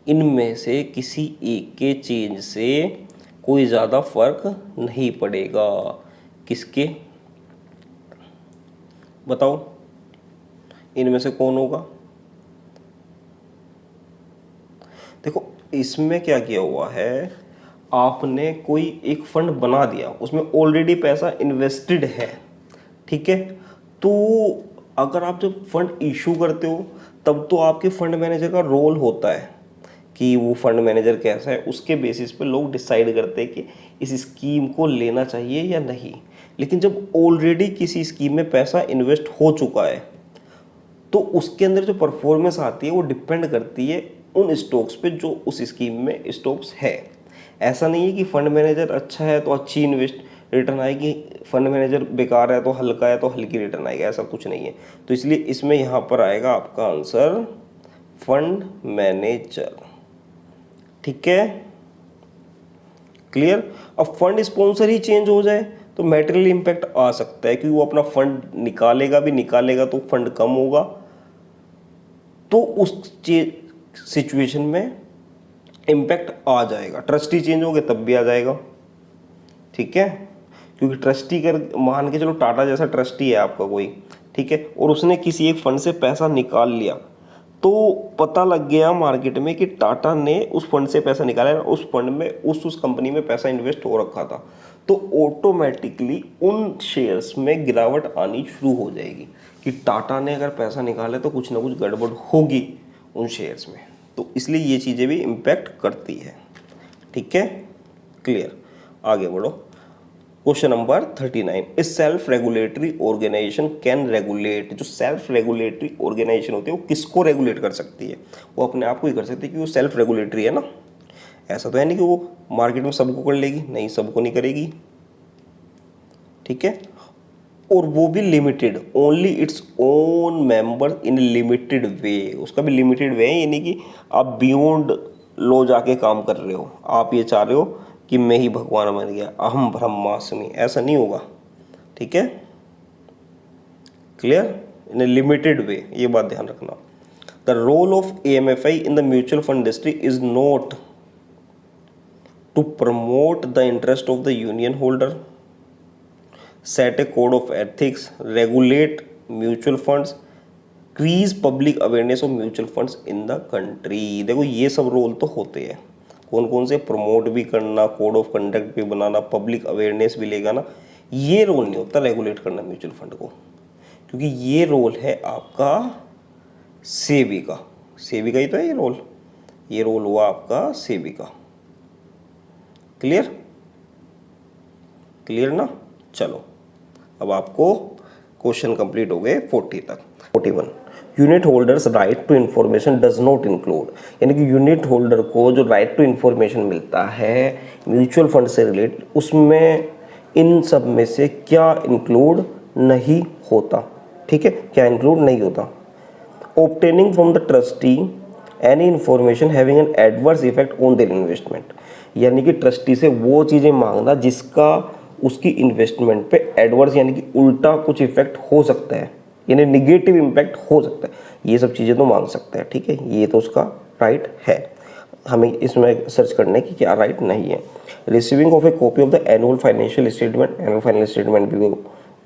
इनमें से किसी एक के चेंज से कोई ज़्यादा फर्क नहीं पड़ेगा। किसके, बताओ इनमें से कौन होगा। देखो इसमें क्या किया हुआ है, आपने कोई एक फंड बना दिया, उसमें ऑलरेडी पैसा इन्वेस्टेड है, ठीक है। तो अगर आप जब फंड इशू करते हो तब तो आपके फंड मैनेजर का रोल होता है कि वो फंड मैनेजर कैसा है, उसके बेसिस पे लोग डिसाइड करते हैं कि इस स्कीम को लेना चाहिए या नहीं। लेकिन जब ऑलरेडी किसी स्कीम में पैसा इन्वेस्ट हो चुका है तो उसके अंदर जो परफॉर्मेंस आती है वो डिपेंड करती है उन स्टॉक्स पे जो उस स्कीम में स्टॉक्स है। ऐसा नहीं है कि फंड मैनेजर अच्छा है तो अच्छी इन्वेस्ट रिटर्न आएगी, फंड मैनेजर बेकार है तो हल्का है तो हल्की रिटर्न आएगा, ऐसा कुछ नहीं है। तो इसलिए इसमें यहाँ पर आएगा आपका आंसर फंड मैनेजर। ठीक है, क्लियर। अब फंड स्पॉन्सर ही चेंज हो जाए तो मैटेरियल इम्पैक्ट आ सकता है, क्योंकि वो अपना फंड निकालेगा तो फंड कम होगा, तो उस सिचुएशन में इम्पैक्ट आ जाएगा। ट्रस्टी चेंज हो गए तब भी आ जाएगा, ठीक है। क्योंकि ट्रस्टी कर मान के चलो टाटा जैसा ट्रस्टी है आपका कोई, ठीक है, और उसने किसी एक फंड से पैसा निकाल लिया तो पता लग गया मार्केट में कि टाटा ने उस फंड से पैसा निकाला है, उस फंड में उस कंपनी में पैसा इन्वेस्ट हो रखा था, तो ऑटोमेटिकली उन शेयर्स में गिरावट आनी शुरू हो जाएगी कि टाटा ने अगर पैसा निकाला तो कुछ ना कुछ गड़बड़ होगी उन शेयर्स में। तो इसलिए ये चीज़ें भी इम्पैक्ट करती है, ठीक है, क्लियर। आगे बढ़ो। Question number 39, a self regulatory organisation can regulate, जो सेल्फ रेगुलेटरी ऑर्गेनाइजेशन होती है वो किसको रेगुलेट कर सकती है, वो अपने आप को ही कर सकती है, क्योंकि वो सेल्फ रेगुलेटरी है ना। ऐसा तो है नहीं कि वो मार्केट में सबको कर लेगी, नहीं, सबको नहीं करेगी, ठीक है। और वो भी limited, only its own member in limited way, उसका भी लिमिटेड वे है, यानी कि आप बियॉन्ड लो जाके काम कर रहे हो, आप ये चाह रहे हो कि मैं ही भगवान बन गया, अहम ब्रह्मास्मि, ऐसा नहीं होगा, ठीक है, क्लियर, इन ए लिमिटेड वे, ये बात ध्यान रखना। The role of AMFI in the mutual fund industry is not to promote the interest of the union holder, set a code of ethics, regulate mutual funds, increase public awareness of mutual funds in the country। देखो ये सब role तो होते हैं, कौन कौन से, promote भी करना, कोड ऑफ कंडक्ट भी बनाना, पब्लिक अवेयरनेस भी लेगा ना, ये रोल नहीं होता रेगुलेट करना म्यूचुअल फंड को, क्योंकि ये रोल है आपका सेबी का, सेबी का ही तो है ये रोल हुआ आपका सेबी का। क्लियर, क्लियर ना। चलो अब आपको क्वेश्चन कंप्लीट हो गए 40 तक। 41, unit holders right to information does not include, यानी कि यूनिट होल्डर को जो राइट टू इन्फॉर्मेशन मिलता है म्यूचुअल फंड से रिलेटेड, उसमें इन सब में से क्या इंक्लूड नहीं होता, ठीक है, क्या इंक्लूड नहीं होता। Obtaining from the trustee any information having an adverse effect on their investment, यानी कि ट्रस्टी से वो चीज़ें मांगना जिसका उसकी इन्वेस्टमेंट पे एडवर्स यानी कि उल्टा कुछ इफेक्ट हो सकता है, यानी निगेटिव इम्पैक्ट हो सकता है, ये सब चीज़ें तो मांग सकता है, ठीक है, ये तो उसका राइट है। हमें इसमें सर्च करने की क्या राइट नहीं है। Receiving of a copy of the annual financial statement, annual financial statement भी वो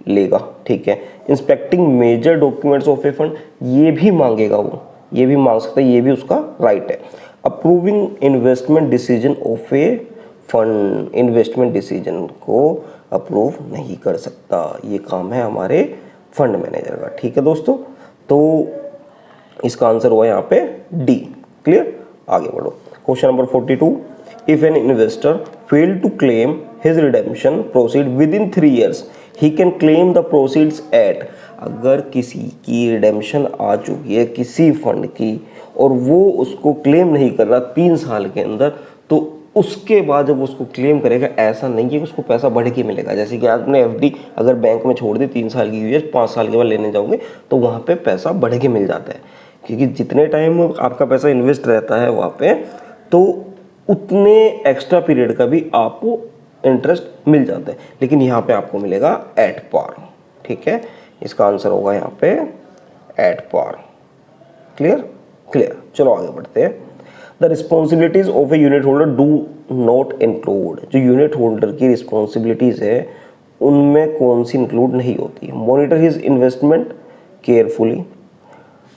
लेगा, ठीक है। Inspecting major documents of a fund, ये भी मांगेगा वो, ये भी मांग सकता है, ये भी उसका राइट है। Approving investment decision of a fund, investment decision को अप्रूव नहीं कर सकता, ये काम है हमारे फंड मैनेजर का, ठीक है दोस्तों। तो इसका आंसर हुआ यहाँ पे डी। क्लियर, आगे बढ़ो। Question number 42, if an investor fail to claim his redemption proceed within 3 years he can claim the proceeds at, अगर किसी की रिडेम्पशन आ चुकी है किसी फंड की और वो उसको क्लेम नहीं कर रहा 3 साल के अंदर, तो उसके बाद जब उसको क्लेम करेगा, ऐसा नहीं है कि उसको पैसा बढ़ के मिलेगा। जैसे कि आपने एफडी अगर बैंक में छोड़ दी 3 साल की हुई है, 5 साल के बाद लेने जाओगे तो वहाँ पे पैसा बढ़ के मिल जाता है, क्योंकि जितने टाइम आपका पैसा इन्वेस्ट रहता है वहाँ पे, तो उतने एक्स्ट्रा पीरियड का भी आपको इंटरेस्ट मिल जाता है। लेकिन यहाँ पे आपको मिलेगा एट पार, ठीक है। इसका आंसर होगा यहाँ पे एट पार। Clear, clear. चलो आगे बढ़ते हैं। The responsibilities of a unit holder do not include, जो यूनिट होल्डर की रिस्पॉन्सिबिलिटीज है उनमें कौन सी इंक्लूड नहीं होती है। मॉनिटर हिज इन्वेस्टमेंट केयरफुली,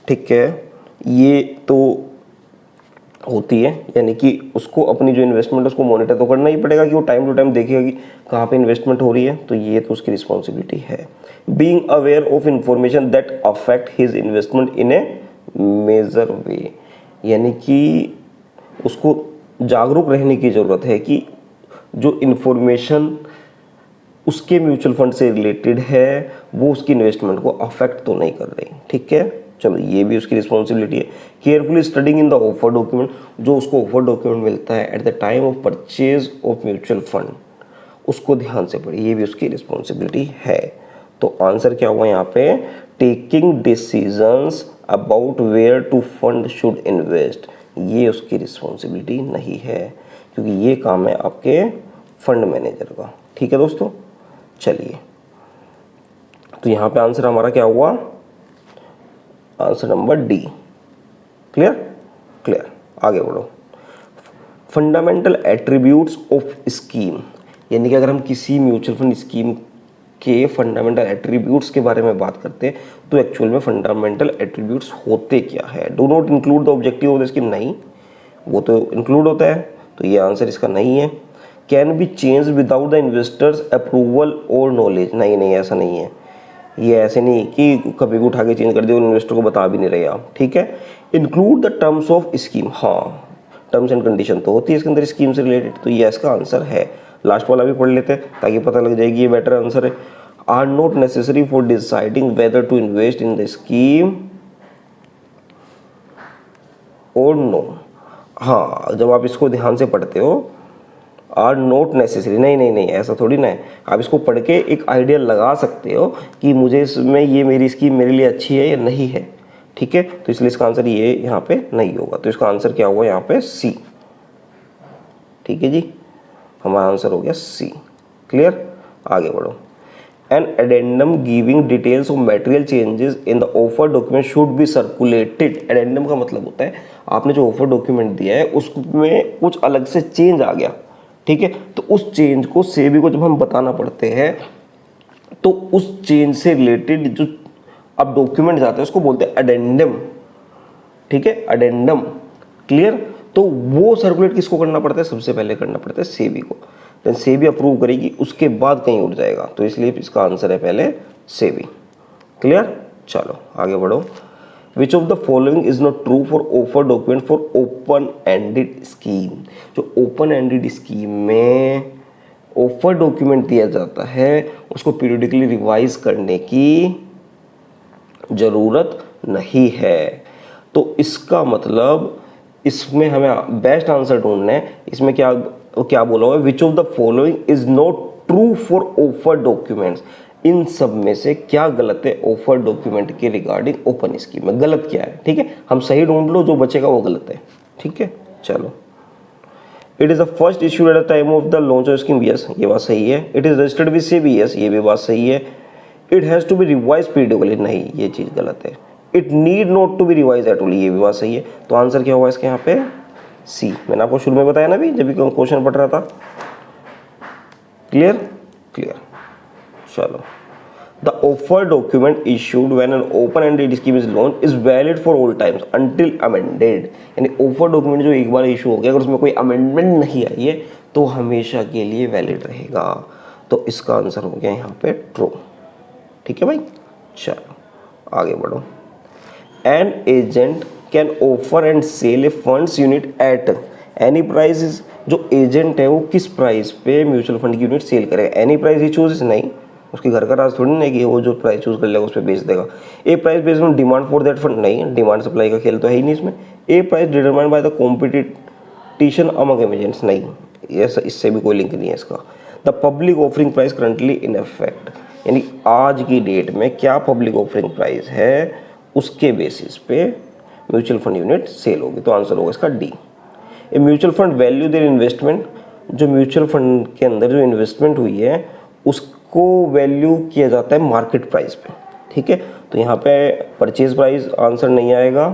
ठीक है, ये तो होती है, यानी कि उसको अपनी जो इन्वेस्टमेंट है उसको मॉनिटर तो करना ही पड़ेगा कि वो टाइम टू टाइम देखेगा कि कहाँ पे इन्वेस्टमेंट हो रही है, तो ये तो उसकी रिस्पॉन्सिबिलिटी है। Being aware of information that affect his investment in a major way, यानी कि उसको जागरूक रहने की ज़रूरत है कि जो इन्फॉर्मेशन उसके म्यूचुअल फंड से रिलेटेड है वो उसकी इन्वेस्टमेंट को अफेक्ट तो नहीं कर रही, ठीक है। चलो ये भी उसकी रिस्पॉन्सिबिलिटी है। Carefully studying in the offer document, जो उसको ऑफर डॉक्यूमेंट मिलता है eight the time of purchase of mutual fund, उसको ध्यान से पढ़िए, ये भी उसकी रिस्पॉन्सिबिलिटी है। तो आंसर क्या हुआ यहाँ पे, taking decisions about where to fund should invest, ये उसकी रिस्पॉन्सिबिलिटी नहीं है, क्योंकि ये काम है आपके फंड मैनेजर का, ठीक है दोस्तों। चलिए, तो यहाँ पे आंसर हमारा क्या हुआ, answer number D. Clear, clear, आगे बढ़ो। फंडामेंटल एट्रीब्यूट्स ऑफ स्कीम, यानी कि अगर हम किसी म्यूचुअल फंड स्कीम के फंडामेंटल एट्रीब्यूट्स के बारे में बात करते हैं तो एक्चुअल में फंडामेंटल एट्रीब्यूट्स होते क्या है। Do not include the objective of the scheme, नहीं, वो तो इंक्लूड होता है, तो ये आंसर इसका नहीं है। Can be change without the investors approval और नॉलेज, नहीं नहीं, ऐसा नहीं है, ये ऐसे नहीं कि कभी भी उठा के चेंज कर दिया और इन्वेस्टर को बता भी नहीं रहे आप, ठीक है। Include the terms of scheme, हाँ, टर्म्स एंड कंडीशन तो होती है इसके अंदर स्कीम से रिलेटेड, तो ये इसका आंसर है। लास्ट वाला भी पढ़ लेते हैं ताकि पता लग जाएगी, ये बेटर आंसर है। Are not necessary for deciding whether to invest in the scheme और नो, हाँ, जब आप इसको ध्यान से पढ़ते हो, आर नॉट नेसेसरी, नहीं नहीं नहीं, ऐसा थोड़ी ना है। आप इसको पढ़ के एक आइडिया लगा सकते हो कि मुझे इसमें ये मेरी स्कीम मेरे लिए अच्छी है या नहीं है, ठीक है। तो इसलिए इसका आंसर ये यहाँ पे नहीं होगा, तो इसका आंसर क्या हुआ यहाँ पे, सी, ठीक है जी, हमारा आंसर हो गया सी। क्लियर, आगे बढ़ो। An addendum giving details of material changes in the offer document should be circulated. Addendum का मतलब होता है आपने जो ऑफर डॉक्यूमेंट दिया है उसमें कुछ अलग से चेंज आ गया, ठीक है, तो उस चेंज को सेबी को जब हम बताना पड़ते हैं तो उस चेंज से रिलेटेड जो अब डॉक्यूमेंट जाता है उसको बोलते हैं एडेंडम, ठीक है, एडेंडम। क्लियर, तो वो सर्कुलेट किसको करना पड़ता है, सबसे पहले करना पड़ता है सेबी को, देन सेबी अप्रूव करेगी, उसके बाद कहीं उठ जाएगा, तो इसलिए इसका आंसर है पहले सेबी। क्लियर, चलो आगे बढ़ो। विच of the following is not true for offer document for open ended scheme, जो ओपन एंडेड स्कीम में ऑफर डॉक्यूमेंट दिया जाता है उसको पीरियडिकली रिवाइज करने की ज़रूरत नहीं है। तो इसका मतलब इसमें हमें बेस्ट आंसर ढूंढना है। इसमें क्या बोला हुआ है, which of the following is not true for offer documents, इन सब में से क्या गलत है ऑफर डॉक्यूमेंट के रिगार्डिंग ओपन स्कीम में, गलत क्या है, ठीक है, हम सही ढूंढ लो, जो बचेगा वो गलत है, ठीक है। चलो, it is the first issue at the time of the launch of scheme, yes, ये बात सही है। It is registered with SEBI, yes, ये भी बात सही है। It has to be revise periodically, नहीं, ये चीज़ गलत है। It need not to be revise at all, ये भी बात सही है। तो आंसर क्या होगा इसके यहाँ पे, सी। मैंने आपको शुरू में बताया ना भी जब भी क्वेश्चन पढ़ रहा था। Clear clear. चलो, the offer document issued when an open ended scheme is launch is valid for all times until amended. यानी ऑफर डॉक्यूमेंट जो एक बार इशू हो गया, अगर उसमें कोई अमेंडमेंट नहीं आई है तो हमेशा के लिए वैलिड रहेगा। तो इसका आंसर हो गया यहाँ पे ट्रू। ठीक है भाई, चलो आगे बढ़ो। An agent can offer and sell a funds unit at any price. जो एजेंट है वो किस प्राइस पे म्यूचुअल फंड की यूनिट सेल करेगा? एनी प्राइस ही चूज, नहीं, उसके घर का राज थोड़ी नहीं कि वो जो प्राइस चूज कर लेगा उस पर बेच देगा। A price based on demand for that fund, नहीं, डिमांड सप्लाई का खेल तो है ही नहीं इसमें। A price determined by the competition among agents, नहीं, ऐसा इससे भी कोई लिंक नहीं है इसका। The public offering price currently in effect, यानी आज की डेट में क्या पब्लिक ऑफरिंग प्राइस है उसके बेसिस पे म्यूचुअल फंड यूनिट सेल होगी। तो आंसर होगा इसका D. A mutual fund value their investment, जो म्यूचुअल फंड के अंदर जो इन्वेस्टमेंट हुई है उसको वैल्यू किया जाता है मार्केट प्राइस पे। ठीक है, तो यहाँ पे परचेज प्राइस आंसर नहीं आएगा,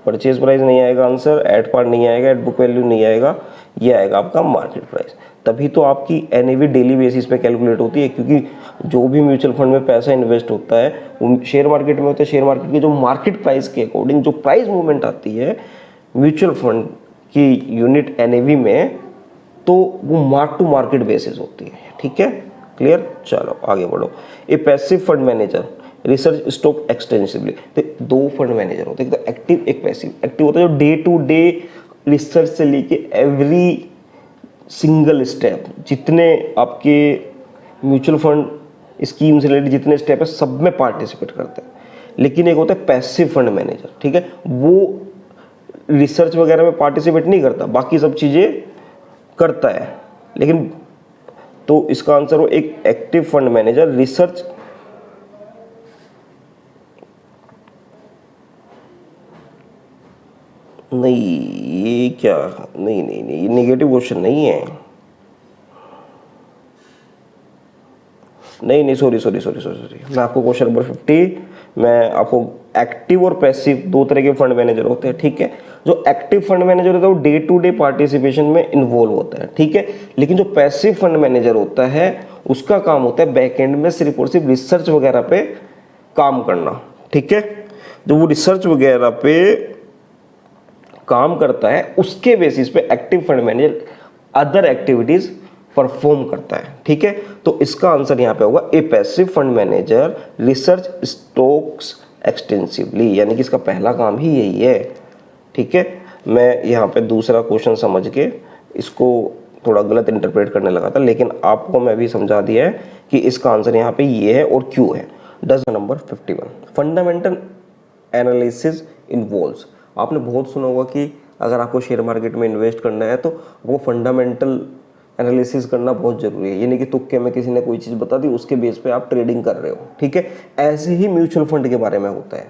परचेज प्राइस नहीं आएगा आंसर, एट पार नहीं आएगा, एट बुक वैल्यू नहीं आएगा, ये आएगा आपका मार्केट प्राइस। तभी तो आपकी एनएवी डेली बेसिस पे कैलकुलेट होती है, क्योंकि जो भी म्यूचुअल फंड में पैसा इन्वेस्ट होता है वो शेयर मार्केट में होता है। शेयर मार्केट की जो मार्केट प्राइस के अकॉर्डिंग जो प्राइस मूवमेंट आती है म्यूचुअल फंड की यूनिट एनएवी में, तो वो मार्क टू मार्केट बेसिस होती है। ठीक है, क्लियर। चलो आगे बढ़ो। ए passive fund manager research stock extensively. तो दो फंड मैनेजर होते हैं, एक तो एक्टिव एक पैसिव। एक्टिव होता है जो डे टू डे रिसर्च से लेके एवरी सिंगल स्टेप, जितने आपके म्यूचुअल फंड स्कीम से रिलेटेड जितने स्टेप है सब में पार्टिसिपेट करते हैं। लेकिन एक होता है पैसिव फंड मैनेजर, ठीक है, वो रिसर्च वगैरह में पार्टिसिपेट नहीं करता, बाकी सब चीज़ें करता है। लेकिन तो इसका आंसर हो एक एक्टिव फंड मैनेजर रिसर्च, नहीं ये क्या, नहीं नहीं नहीं, ये नेगेटिव क्वेश्चन नहीं है, नहीं नहीं, sorry sorry sorry sorry sorry, मैं आपको क्वेश्चन नंबर 50, मैं आपको एक्टिव और पैसिव दो तरह के फंड मैनेजर होते हैं। ठीक है, जो एक्टिव फंड मैनेजर होता है वो डे टू डे पार्टिसिपेशन में इन्वॉल्व होता है। ठीक है, लेकिन जो पैसिव फंड मैनेजर होता है उसका काम होता है बैक एंड में सिर्फ और सिर्फ रिसर्च वगैरह पे काम करना। ठीक है, जो वो रिसर्च वगैरह पे काम करता है उसके बेसिस पे active fund manager other activities perform करता है। ठीक है, तो इसका आंसर यहाँ पे होगा ए passive fund manager research stocks extensively, यानी कि इसका पहला काम ही यही है। ठीक है, मैं यहाँ पे दूसरा क्वेश्चन समझ के इसको थोड़ा गलत इंटरप्रेट करने लगा था, लेकिन आपको मैं भी समझा दिया है कि इसका आंसर यहाँ पे ये है और क्यों है। Does number 51 fundamental analysis involves. आपने बहुत सुना होगा कि अगर आपको शेयर मार्केट में इन्वेस्ट करना है तो वो फंडामेंटल एनालिसिस करना बहुत जरूरी है, यानी कि तुक्के में किसी ने कोई चीज़ बता दी उसके बेस पे आप ट्रेडिंग कर रहे हो। ठीक है, ऐसे ही म्यूचुअल फंड के बारे में होता है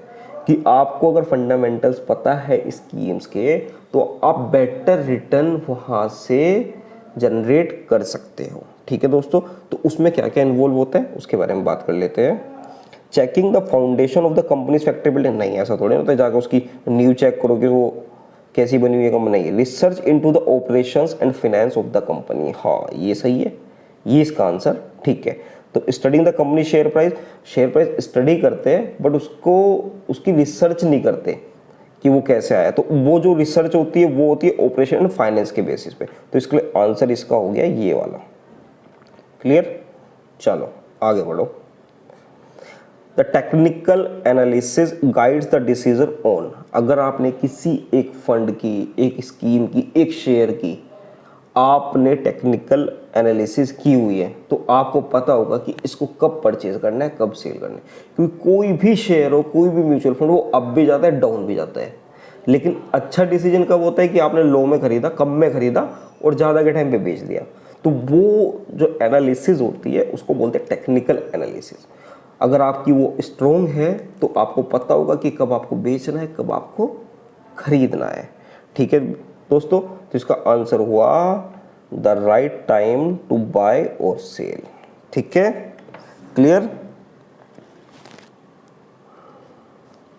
कि आपको अगर फंडामेंटल्स पता है स्कीम्स के तो आप बेटर रिटर्न वहाँ से जनरेट कर सकते हो। ठीक है दोस्तों, तो उसमें क्या क्या इन्वॉल्व होता है उसके बारे में बात कर लेते हैं। Checking the foundation of the companies factorability, नहीं ऐसा थोड़ी होता है जाकर उसकी नींव चेक करोगे वो कैसी बनी हुई है कंपनी, नहीं है। Research into the operations and finance of the company, हाँ ये सही है, ये इसका आंसर ठीक है। तो studying the company share price study करते हैं बट उसको उसकी रिसर्च नहीं करते कि वो कैसे आया। तो वो जो रिसर्च होती है वो होती है ऑपरेशन एंड फाइनेंस के बेसिस पे। तो इसके लिए आंसर इसका हो गया ये वाला। क्लियर, चलो आगे बढ़ो। The technical analysis guides the decision on, अगर आपने किसी एक फंड की, एक स्कीम की, एक शेयर की आपने टेक्निकल एनालिसिस की हुई है तो आपको पता होगा कि इसको कब परचेज करना है कब सेल करना है। क्योंकि कोई भी शेयर हो, कोई भी म्यूचुअल फंड वो अप भी जाता है डाउन भी जाता है, लेकिन अच्छा डिसीजन कब होता है कि आपने लो में खरीदा, कम में खरीदा और ज़्यादा के टाइम पे बेच दिया। तो वो जो एनालिसिस होती है उसको बोलते हैं टेक्निकल एनालिसिस। अगर आपकी वो स्ट्रोंग है तो आपको पता होगा कि कब आपको बेचना है कब आपको खरीदना है। ठीक है दोस्तों, तो इसका आंसर हुआ the right time to buy और सेल। ठीक है, क्लियर,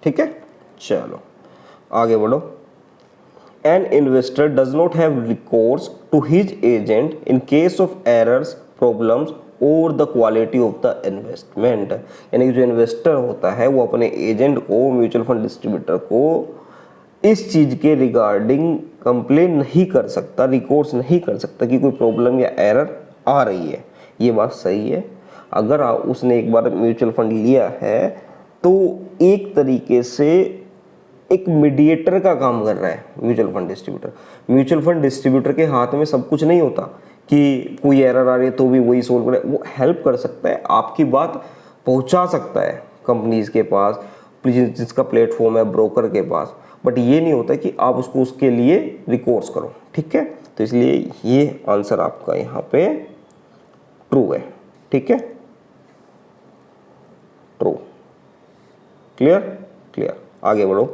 ठीक है। चलो आगे बढ़ो। An investor does not have recourse to his agent in case of errors, problems और the quality of the investment। यानी कि जो इन्वेस्टर होता है वो अपने एजेंट को, म्यूचुअल फंड डिस्ट्रीब्यूटर को इस चीज़ के रिगार्डिंग कंप्लेन नहीं कर सकता, रिकोर्स नहीं कर सकता कि कोई प्रॉब्लम या एरर आ रही है। ये बात सही है। अगर उसने एक बार म्यूचुअल फंड लिया है तो एक तरीके से एक मीडिएटर का काम कर रहा है mutual fund distributor. Mutual fund distributor के हाथ में सब कुछ नहीं होता कि कोई एरर आ रही है तो भी वही सोल्व करे। वो हेल्प कर सकता है, आपकी बात पहुंचा सकता है कंपनीज के पास, जिसका प्लेटफॉर्म है ब्रोकर के पास, बट ये नहीं होता कि आप उसको उसके लिए रिकोर्स करो। ठीक है, तो इसलिए ये आंसर आपका यहाँ पे ट्रू है। ठीक है, ट्रू। Clear, clear. आगे बढ़ो।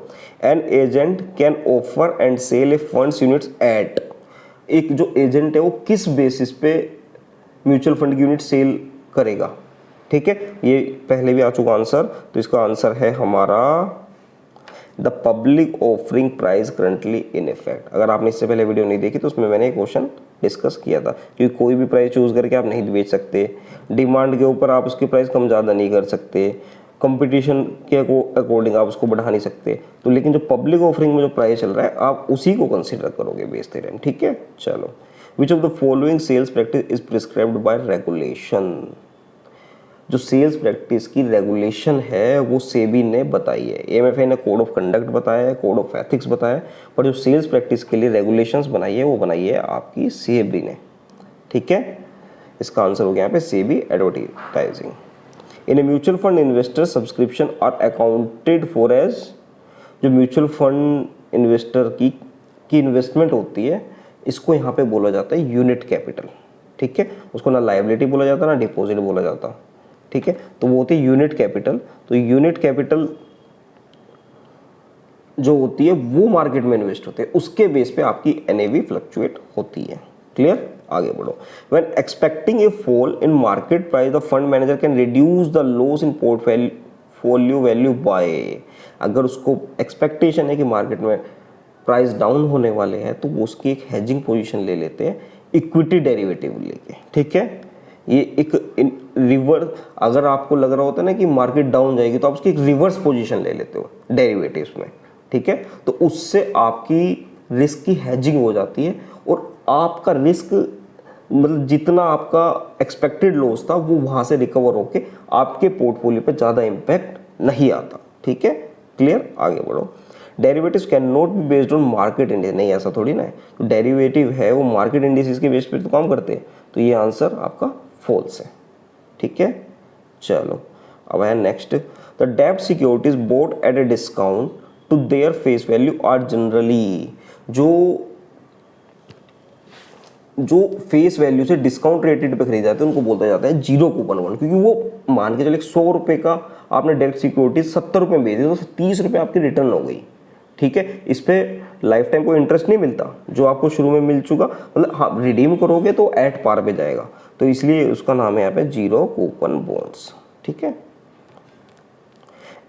An agent can offer and sell a funds units at. एक जो एजेंट है वो किस बेसिस पे म्यूचुअल फंड की यूनिट सेल करेगा? ठीक है, ये पहले भी आ चुका आंसर, तो इसका आंसर है हमारा the public offering price currently in effect. अगर आपने इससे पहले वीडियो नहीं देखी तो उसमें मैंने एक क्वेश्चन डिस्कस किया था, क्योंकि कोई भी प्राइस चूज करके आप नहीं बेच सकते, डिमांड के ऊपर आप उसकी प्राइस कम ज़्यादा नहीं कर सकते, कंपटीशन के अकॉर्डिंग आप उसको बढ़ा नहीं सकते। तो लेकिन जो पब्लिक ऑफरिंग में जो प्राइस चल रहा है आप उसी को कंसिडर करोगे बेचते टाइम। ठीक है, चलो। विच of the following sales practice is prescribed bye regulation. जो सेल्स प्रैक्टिस की रेगुलेशन है वो सेबी ने बताई है। एएमएफए ने कोड ऑफ कंडक्ट बताया है, कोड ऑफ एथिक्स बताया है, पर जो सेल्स प्रैक्टिस के लिए रेगुलेशंस बनाई है वो बनाई है आपकी सेबी ने। ठीक है, इसका आंसर हो गया यहाँ पे SEBI advertising. In a mutual fund investor subscription are accounted for as. जो म्यूचुअल फंड इन्वेस्टर की इन्वेस्टमेंट होती है इसको यहाँ पे बोला जाता है यूनिट कैपिटल। ठीक है, उसको ना लायबिलिटी बोला जाता ना डिपॉजिट बोला जाता। ठीक है, तो वो होती है यूनिट कैपिटल। तो यूनिट कैपिटल जो होती है वो मार्केट में इन्वेस्ट होते हैं, उसके बेस पे आपकी एनएवी फ्लक्चुएट होती है। क्लियर, आगे बढ़ो। When expecting a fall in market price the fund manager can reduce the loss in portfolio value by. अगर उसको एक्सपेक्टेशन है कि मार्केट में प्राइस डाउन होने वाले हैं तो वो उसकी एक हेजिंग पोजीशन ले लेते हैं इक्विटी डेरिवेटिव लेके। ठीक है, ये एक रिवर्स, अगर आपको लग रहा होता है ना कि मार्केट डाउन जाएगी तो आप उसकी एक रिवर्स पोजीशन ले लेते हो डेरिवेटिव्स में। ठीक है, तो उससे आपकी रिस्क की हेजिंग हो जाती है और आपका रिस्क मतलब जितना आपका एक्सपेक्टेड लॉस था वो वहां से रिकवर होके आपके पोर्टफोलियो पे ज़्यादा इम्पैक्ट नहीं आता। ठीक है, क्लियर, आगे बढ़ो। Derivatives can not be based on market index. नहीं, ऐसा थोड़ी ना है, तो डेरिवेटिव है वो मार्केट इंडेक्स के बेस पे तो काम करते हैं, तो ये आंसर आपका फॉल्स है। ठीक है, चलो अब है नेक्स्ट। द डेब्ट securities bought at a discount to their face value are generally. जो फेस वैल्यू से डिस्काउंट रेटेड पे खरीदे जाते हैं उनको बोलता जाता है जीरो कूपन बॉन्ड, क्योंकि वो मान के चलो 100 रुपये का आपने डेब्ट सिक्योरिटी 70 रुपये में बेच दी तो 30 रुपये आपकी रिटर्न हो गई। ठीक है, इस पे लाइफ टाइम कोई इंटरेस्ट नहीं मिलता, जो आपको शुरू में मिल चुका, मतलब हाँ रिडीम करोगे तो एट पार पे जाएगा, तो इसलिए उसका नाम है यहाँ पे जीरो कूपन बॉन्ड्स। ठीक है,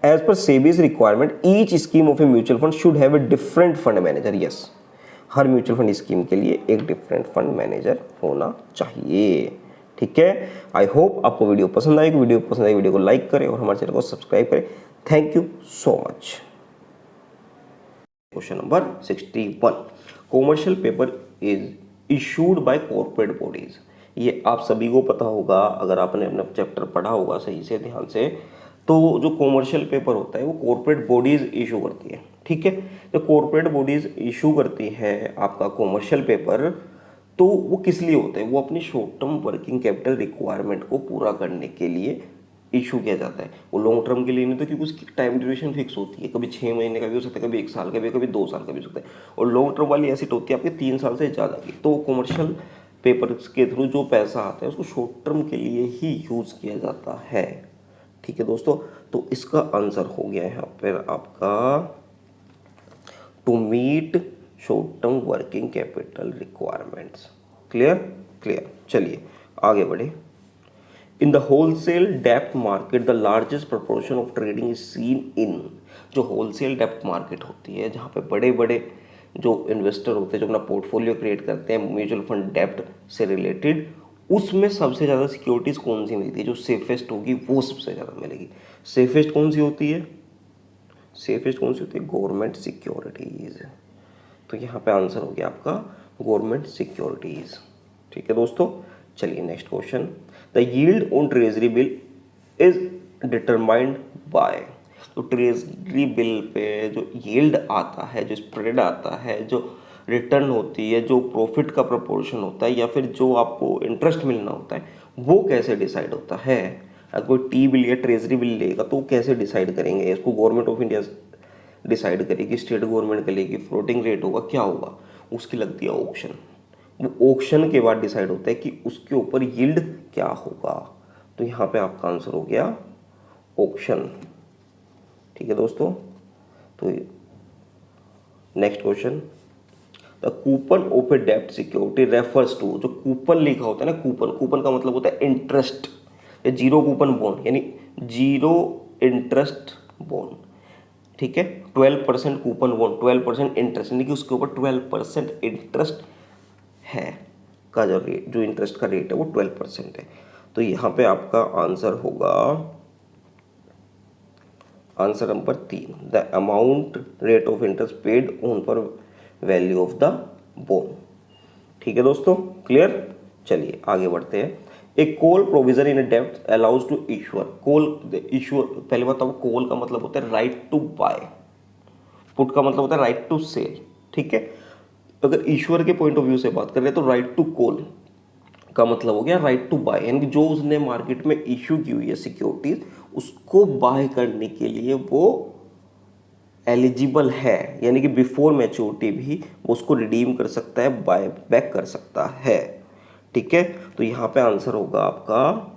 as per SEBI's requirement each scheme of a mutual fund should have a different fund manager. Yes, हर म्यूचुअल फंड स्कीम के लिए एक डिफरेंट फंड मैनेजर होना चाहिए। ठीक है, आई होप आपको वीडियो पसंद आएगी। वीडियो पसंद आई वीडियो को लाइक करें और हमारे चैनल को सब्सक्राइब करें। Thank you so much. Question number 61, commercial paper is issued by corporate bodies. ये आप सभी को पता होगा, अगर आपने अपना चैप्टर पढ़ा होगा सही से ध्यान से, तो जो कॉमर्शियल पेपर होता है वो कॉर्पोरेट बॉडीज इशू करती है। ठीक है, जो कॉर्पोरेट बॉडीज इशू करती है आपका कॉमर्शियल पेपर, तो वो किस लिए होता है? वो अपनी short term working capital requirement को पूरा करने के लिए इशू किया जाता है। वो लॉन्ग टर्म के लिए नहीं, तो क्योंकि उसकी टाइम ड्यूरेशन फिक्स होती है, कभी 6 महीने का भी हो सकता है, कभी 1 साल का भी, कभी 2 साल का भी हो सकता है, और लॉन्ग टर्म वाली एसेट होती है आपके 3 साल से ज़्यादा की। तो कॉमर्शियल पेपर्स के थ्रू जो पैसा आता है उसको शॉर्ट टर्म के लिए ही यूज़ किया जाता है। ठीक है दोस्तों, तो इसका आंसर हो गया है यहाँ पर आपका to meet short term working capital requirements. Clear, clear. चलिए आगे बढ़े। In the wholesale debt market, the largest proportion of trading is seen in। जो होलसेल डेप्ट मार्केट होती है, जहाँ पे बड़े बड़े जो इन्वेस्टर होते हैं जो अपना पोर्टफोलियो क्रिएट करते हैं म्यूचुअल फंड डेप्ट से रिलेटेड, उसमें सबसे ज़्यादा सिक्योरिटीज़ कौन सी मिलती है, जो सेफेस्ट होगी वो सबसे ज़्यादा मिलेगी। सेफेस्ट कौन सी होती है? सेफेस्ट कौन सी होती है? Government securities. तो यहाँ पे आंसर हो गया आपका गवर्नमेंट सिक्योरिटीज़। ठीक है दोस्तों, चलिए next question. The yield on treasury bill is determined by. तो ट्रेजरी बिल पे जो यील्ड आता है, जो स्प्रेड आता है, जो रिटर्न होती है, जो प्रॉफिट का प्रपोर्शन होता है, या फिर जो आपको इंटरेस्ट मिलना होता है, वो कैसे डिसाइड होता है? अगर कोई टी बिल या ट्रेजरी बिल लेगा तो वो कैसे डिसाइड करेंगे? इसको गवर्नमेंट ऑफ इंडिया डिसाइड करेगी, स्टेट गवर्नमेंट करेगी, फ्लोटिंग रेट होगा, क्या होगा? उसकी लगती है ऑक्शन। वो ऑक्शन के बाद डिसाइड होता है कि उसके ऊपर यील्ड क्या होगा। तो यहाँ पे आपका आंसर हो गया ऑक्शन। ठीक है दोस्तों, तो next question. The coupon of a डेप्ट सिक्योरिटी रेफर्स टू। जो कूपन लिखा होता है ना, कूपन, कूपन का मतलब होता है इंटरेस्ट, या जीरो कूपन बॉन्ड, यानी जीरो इंटरेस्ट बॉन्ड। ठीक है, 12% कूपन बॉन्ड, 12% इंटरेस्ट, यानी कि उसके ऊपर 12% इंटरेस्ट है का जो रेट, जो इंटरेस्ट का रेट है वो 12% है। तो यहाँ पे आपका आंसर होगा answer number 3, the amount rate of interest paid on par value of the bond. ठीक है दोस्तों, क्लियर। चलिए आगे बढ़ते हैं। A call provision in a डेप्ट allows to issuer. Call issuer, पहले बताओ, कॉल का मतलब होता है राइट टू बाय, पुट का मतलब होता है राइट टू सेल। ठीक है, अगर इश्यूअर के पॉइंट ऑफ व्यू से बात कर रहे हैं तो राइट टू कॉल का मतलब हो गया राइट टू बाय, यानी कि जो उसने मार्केट में इश्यू की हुई है सिक्योरिटीज, उसको बाय करने के लिए वो एलिजिबल है, यानी कि बिफोर मैच्योरिटी भी वो उसको रिडीम कर सकता है, बाय बैक कर सकता है। ठीक है, तो यहां पे आंसर होगा आपका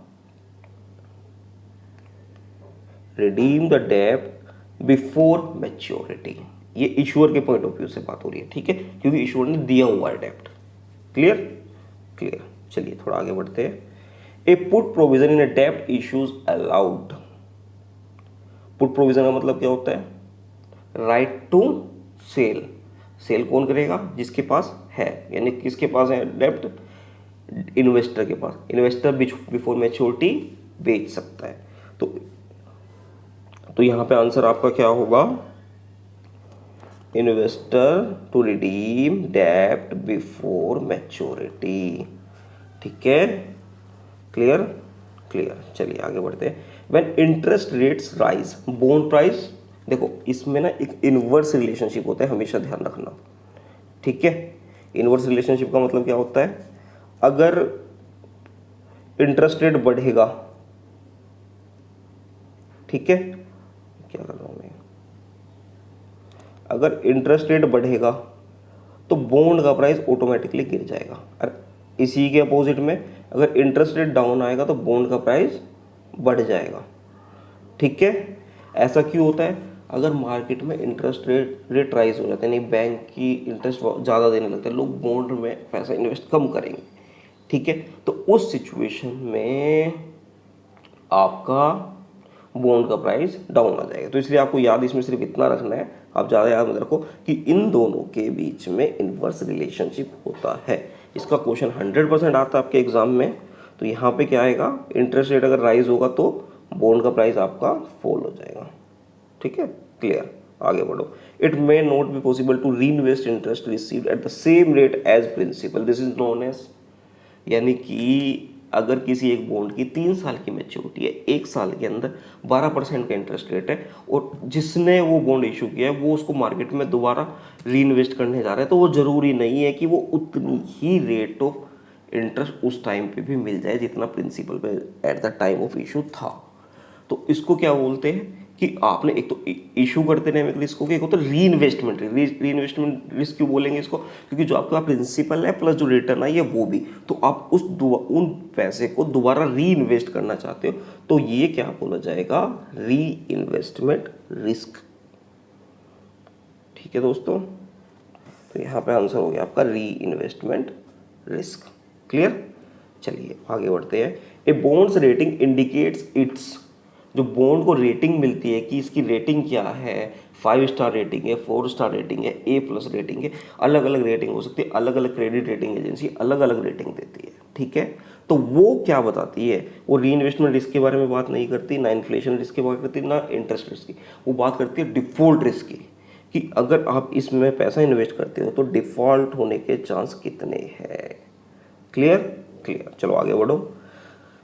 रिडीम द डेब्ट बिफोर मैच्योरिटी। ये इश्यूअर के पॉइंट ऑफ व्यू से बात हो रही है। ठीक है, क्योंकि इश्यूअर ने दिया हुआ है डेब्ट। Clear clear. चलिए थोड़ा आगे बढ़ते हैं। ए पुट प्रोविजन इन ए डेब्ट इश्यूज अलाउड। पुट प्रोविजन का मतलब क्या होता है? Right to cell. सेल कौन करेगा? जिसके पास है, यानी किसके पास है डेब्ट? इन्वेस्टर के पास। इन्वेस्टर बिफोर मैच्योरिटी बेच सकता है। तो यहां पे आंसर आपका क्या होगा? इन्वेस्टर टू रिडीम डेब्ट बिफोर मैच्योरिटी। ठीक है, क्लियर क्लियर। चलिए आगे बढ़ते हैं। When interest rates rise bond price. देखो इसमें ना एक इनवर्स रिलेशनशिप होता है, हमेशा ध्यान रखना। ठीक है, इनवर्स रिलेशनशिप का मतलब क्या होता है? अगर इंटरेस्ट रेट बढ़ेगा, ठीक है, क्या कर रहा हूं मैं, अगर इंटरेस्ट रेट बढ़ेगा तो बॉन्ड का प्राइस ऑटोमेटिकली गिर जाएगा। और इसी के अपोजिट में अगर इंटरेस्ट रेट डाउन आएगा तो बॉन्ड का प्राइस बढ़ जाएगा। ठीक है, ऐसा क्यों होता है? अगर मार्केट में इंटरेस्ट रेट राइज हो जाता है, यानी बैंक की इंटरेस्ट ज़्यादा देने लगता है, लोग बॉन्ड में पैसा इन्वेस्ट कम करेंगे। ठीक है, तो उस सिचुएशन में आपका बॉन्ड का प्राइस डाउन आ जाएगा। तो इसलिए आपको याद इसमें सिर्फ इतना रखना है, आप ज़्यादा याद मत रखो, कि इन दोनों के बीच में इनवर्स रिलेशनशिप होता है। इसका क्वेश्चन 100% आता है आपके एग्जाम में। तो यहाँ पे क्या आएगा? इंटरेस्ट रेट अगर राइज होगा तो बॉन्ड का प्राइस आपका फॉल हो जाएगा। ठीक है, क्लियर। आगे बढ़ो। It may not be possible to reinvest interest received at the same rate as principal, this is known as, यानी कि अगर किसी एक बॉन्ड की 3 साल की मैच्योरिटी है, 1 साल के अंदर 12% का इंटरेस्ट रेट है, और जिसने वो बॉन्ड इशू किया है वो उसको मार्केट में दोबारा री इन्वेस्ट करने जा रहा है, तो वो ज़रूरी नहीं है कि वो उतनी ही रेट ऑफ इंटरेस्ट उस टाइम पे भी मिल जाए जितना प्रिंसिपल पे eight the time of issue था। तो इसको क्या बोलते हैं कि आपने एक तो इशू करते रहे रिस्क को, एक होता है री इन्वेस्टमेंट रिस्क। री इन्वेस्टमेंट रिस्क क्यों बोलेंगे इसको? क्योंकि जो आपका प्रिंसिपल है प्लस जो रिटर्न आई है वो भी, तो आप उन पैसे को दोबारा री इन्वेस्ट करना चाहते हो, तो ये क्या बोला जाएगा? री इन्वेस्टमेंट रिस्क। ठीक है दोस्तों, तो यहाँ पे आंसर हो गया आपका री इन्वेस्टमेंट रिस्क। क्लियर। चलिए आगे बढ़ते हैं। ए बॉन्ड्स रेटिंग इंडिकेट्स इट्स जो बॉन्ड को रेटिंग मिलती है कि इसकी रेटिंग क्या है, 5 स्टार रेटिंग है, 4 स्टार रेटिंग है, A+ रेटिंग है, अलग अलग रेटिंग हो सकती है, अलग अलग क्रेडिट रेटिंग एजेंसी अलग अलग रेटिंग देती है, ठीक है। तो वो क्या बताती है, वो री इन्वेस्टमेंट रिस्क के बारे में बात नहीं करती, ना इन्फ्लेशन रिस्क की बात करती, ना इंटरेस्ट रिस्क की, वो बात करती है डिफॉल्ट रिस्क की, कि अगर आप इसमें पैसा इन्वेस्ट करते हो तो डिफॉल्ट होने के चांस कितने हैं। क्लियर क्लियर, चलो आगे बढ़ो।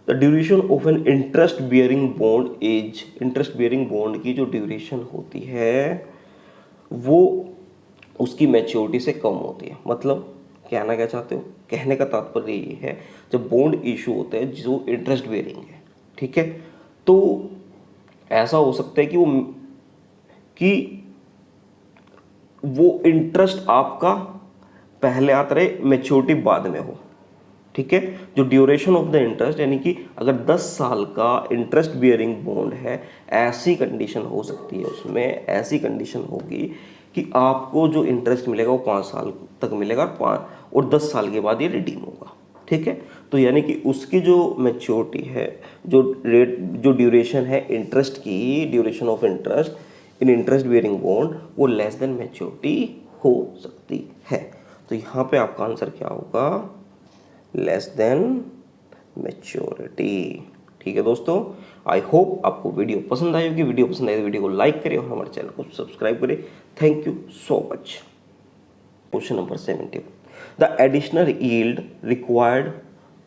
The duration of an interest bearing bond as, interest bearing bond की जो ड्यूरेशन होती है वो उसकी मैच्योरिटी से कम होती है। मतलब कहना क्या चाहते हो, कहने का तात्पर्य ये है जब बॉन्ड इशू होता है जो इंटरेस्ट बियरिंग है, ठीक है, तो ऐसा हो सकता है कि वो इंटरेस्ट आपका पहले आता रहे, मैच्योरिटी बाद में हो, ठीक है। जो ड्यूरेशन ऑफ द इंटरेस्ट, यानी कि अगर 10 साल का इंटरेस्ट बियरिंग बॉन्ड है, ऐसी कंडीशन हो सकती है, उसमें ऐसी कंडीशन होगी कि आपको जो इंटरेस्ट मिलेगा वो 5 साल तक मिलेगा और 10 साल के बाद ये रिडीम होगा, ठीक है। तो यानी कि उसकी जो मैच्योरिटी है, जो ड्यूरेशन है इंटरेस्ट की, duration of interest in interest bearing bond, वो लेस देन मैच्योरिटी हो सकती है। तो यहाँ पे आपका आंसर क्या होगा, लेस देन मैच्योरिटी, ठीक है दोस्तों। आई होप आपको वीडियो पसंद आई होगी। वीडियो पसंद आई तो वीडियो को लाइक करें और हमारे चैनल को सब्सक्राइब करें। Thank you so much. Question number 70, the additional yield required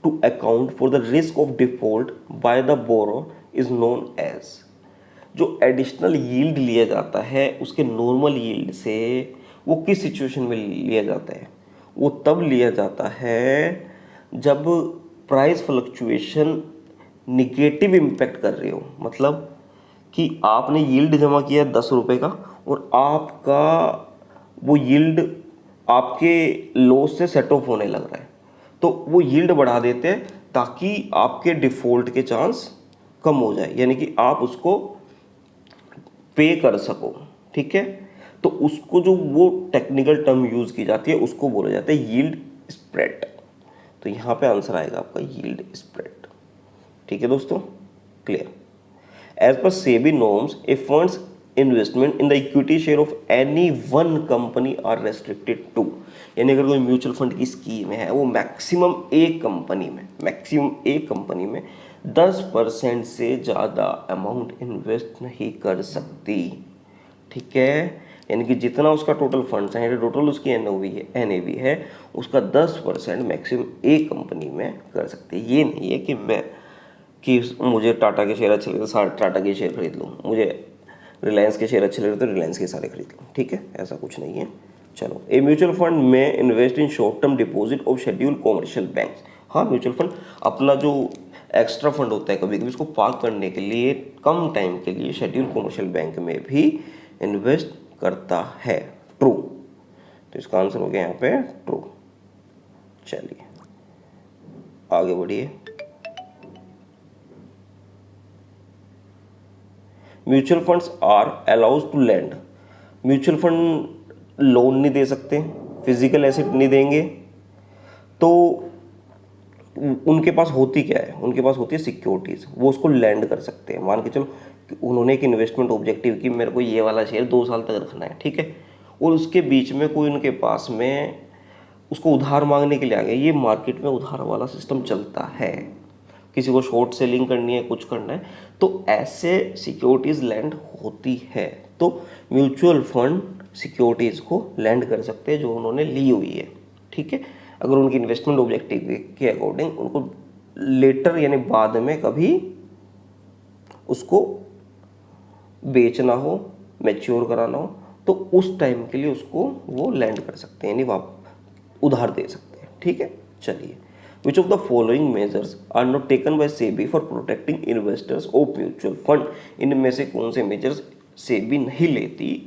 to account for the risk of default by the borrower is known as. जो एडिशनल यील्ड लिया जाता है उसके नॉर्मल यील्ड से, वो किस सिचुएशन में लिया जाता है, वो तब लिया जाता है जब प्राइस फ्लक्चुएशन निगेटिव इम्पैक्ट कर रही हो। मतलब कि आपने यील्ड जमा किया 10 रुपये का और आपका वो यील्ड आपके लॉस से सेट ऑफ होने लग रहा है, तो वो यील्ड बढ़ा देते हैं ताकि आपके डिफ़ॉल्ट के चांस कम हो जाए, यानी कि आप उसको पे कर सको, ठीक है। तो उसको जो वो टेक्निकल टर्म यूज़ की जाती है उसको बोला जाता है यील्ड स्प्रेड। तो यहाँ पे आंसर आएगा आपका यील्ड स्प्रेड, ठीक है दोस्तों, clear. As per SEBI norms, a funds investment in the equity share of any one company are restricted to, यानी अगर कोई म्यूचुअल फंड की स्कीम है वो मैक्सिमम एक कंपनी में 10% से ज़्यादा अमाउंट इन्वेस्ट नहीं कर सकती, ठीक है। यानी कि जितना उसका टोटल फंड्स है, टोटल उसकी NAV है, उसका 10% मैक्सिमम एक कंपनी में कर सकते हैं। ये नहीं है कि मुझे टाटा के शेयर अच्छे लगे तो सारे टाटा के शेयर खरीद लूँ, मुझे रिलायंस के शेयर अच्छे लगे तो रिलायंस के सारे खरीद लूँ, ठीक है, ऐसा कुछ नहीं है। चलो, ए म्यूचुअल फंड में invest in short term deposit of schedule commercial bank. हाँ, म्यूचुअल फंड अपना जो एक्स्ट्रा फंड होता है कभी कभी उसको पार्क करने के लिए कम टाइम के लिए शेड्यूल कॉमर्शियल बैंक में भी इन्वेस्ट करता है, ट्रू। तो इसका आंसर हो गया यहाँ पे ट्रू। चलिए आगे बढ़िए। Mutual funds are allowed to lend, mutual fund loan नहीं दे सकते, फिजिकल एसेट नहीं देंगे, तो उनके पास होती क्या है, उनके पास होती है सिक्योरिटीज़, वो उसको लैंड कर सकते हैं। मान के चलो उन्होंने एक इन्वेस्टमेंट ऑब्जेक्टिव की, मेरे को ये वाला शेयर 2 साल तक रखना है, ठीक है, और उसके बीच में कोई उनके पास में उसको उधार मांगने के लिए आ गया। ये मार्केट में उधार वाला सिस्टम चलता है, किसी को शॉर्ट सेलिंग करनी है, कुछ करना है, तो ऐसे सिक्योरिटीज़ लैंड होती है। तो म्यूचुअल फंड सिक्योरिटीज़ को लैंड कर सकते हैं जो उन्होंने ली हुई है, ठीक है, अगर उनकी इन्वेस्टमेंट ऑब्जेक्टिव के अकॉर्डिंग उनको लेटर यानी बाद में कभी उसको बेचना हो, मैच्योर कराना हो, तो उस टाइम के लिए उसको वो लैंड कर सकते हैं, यानी उधार दे सकते हैं, ठीक है। चलिए, which of the following measures are not taken by SEBI for protecting investors of mutual fund, इनमें से कौन से मेजर्स सेबी नहीं लेती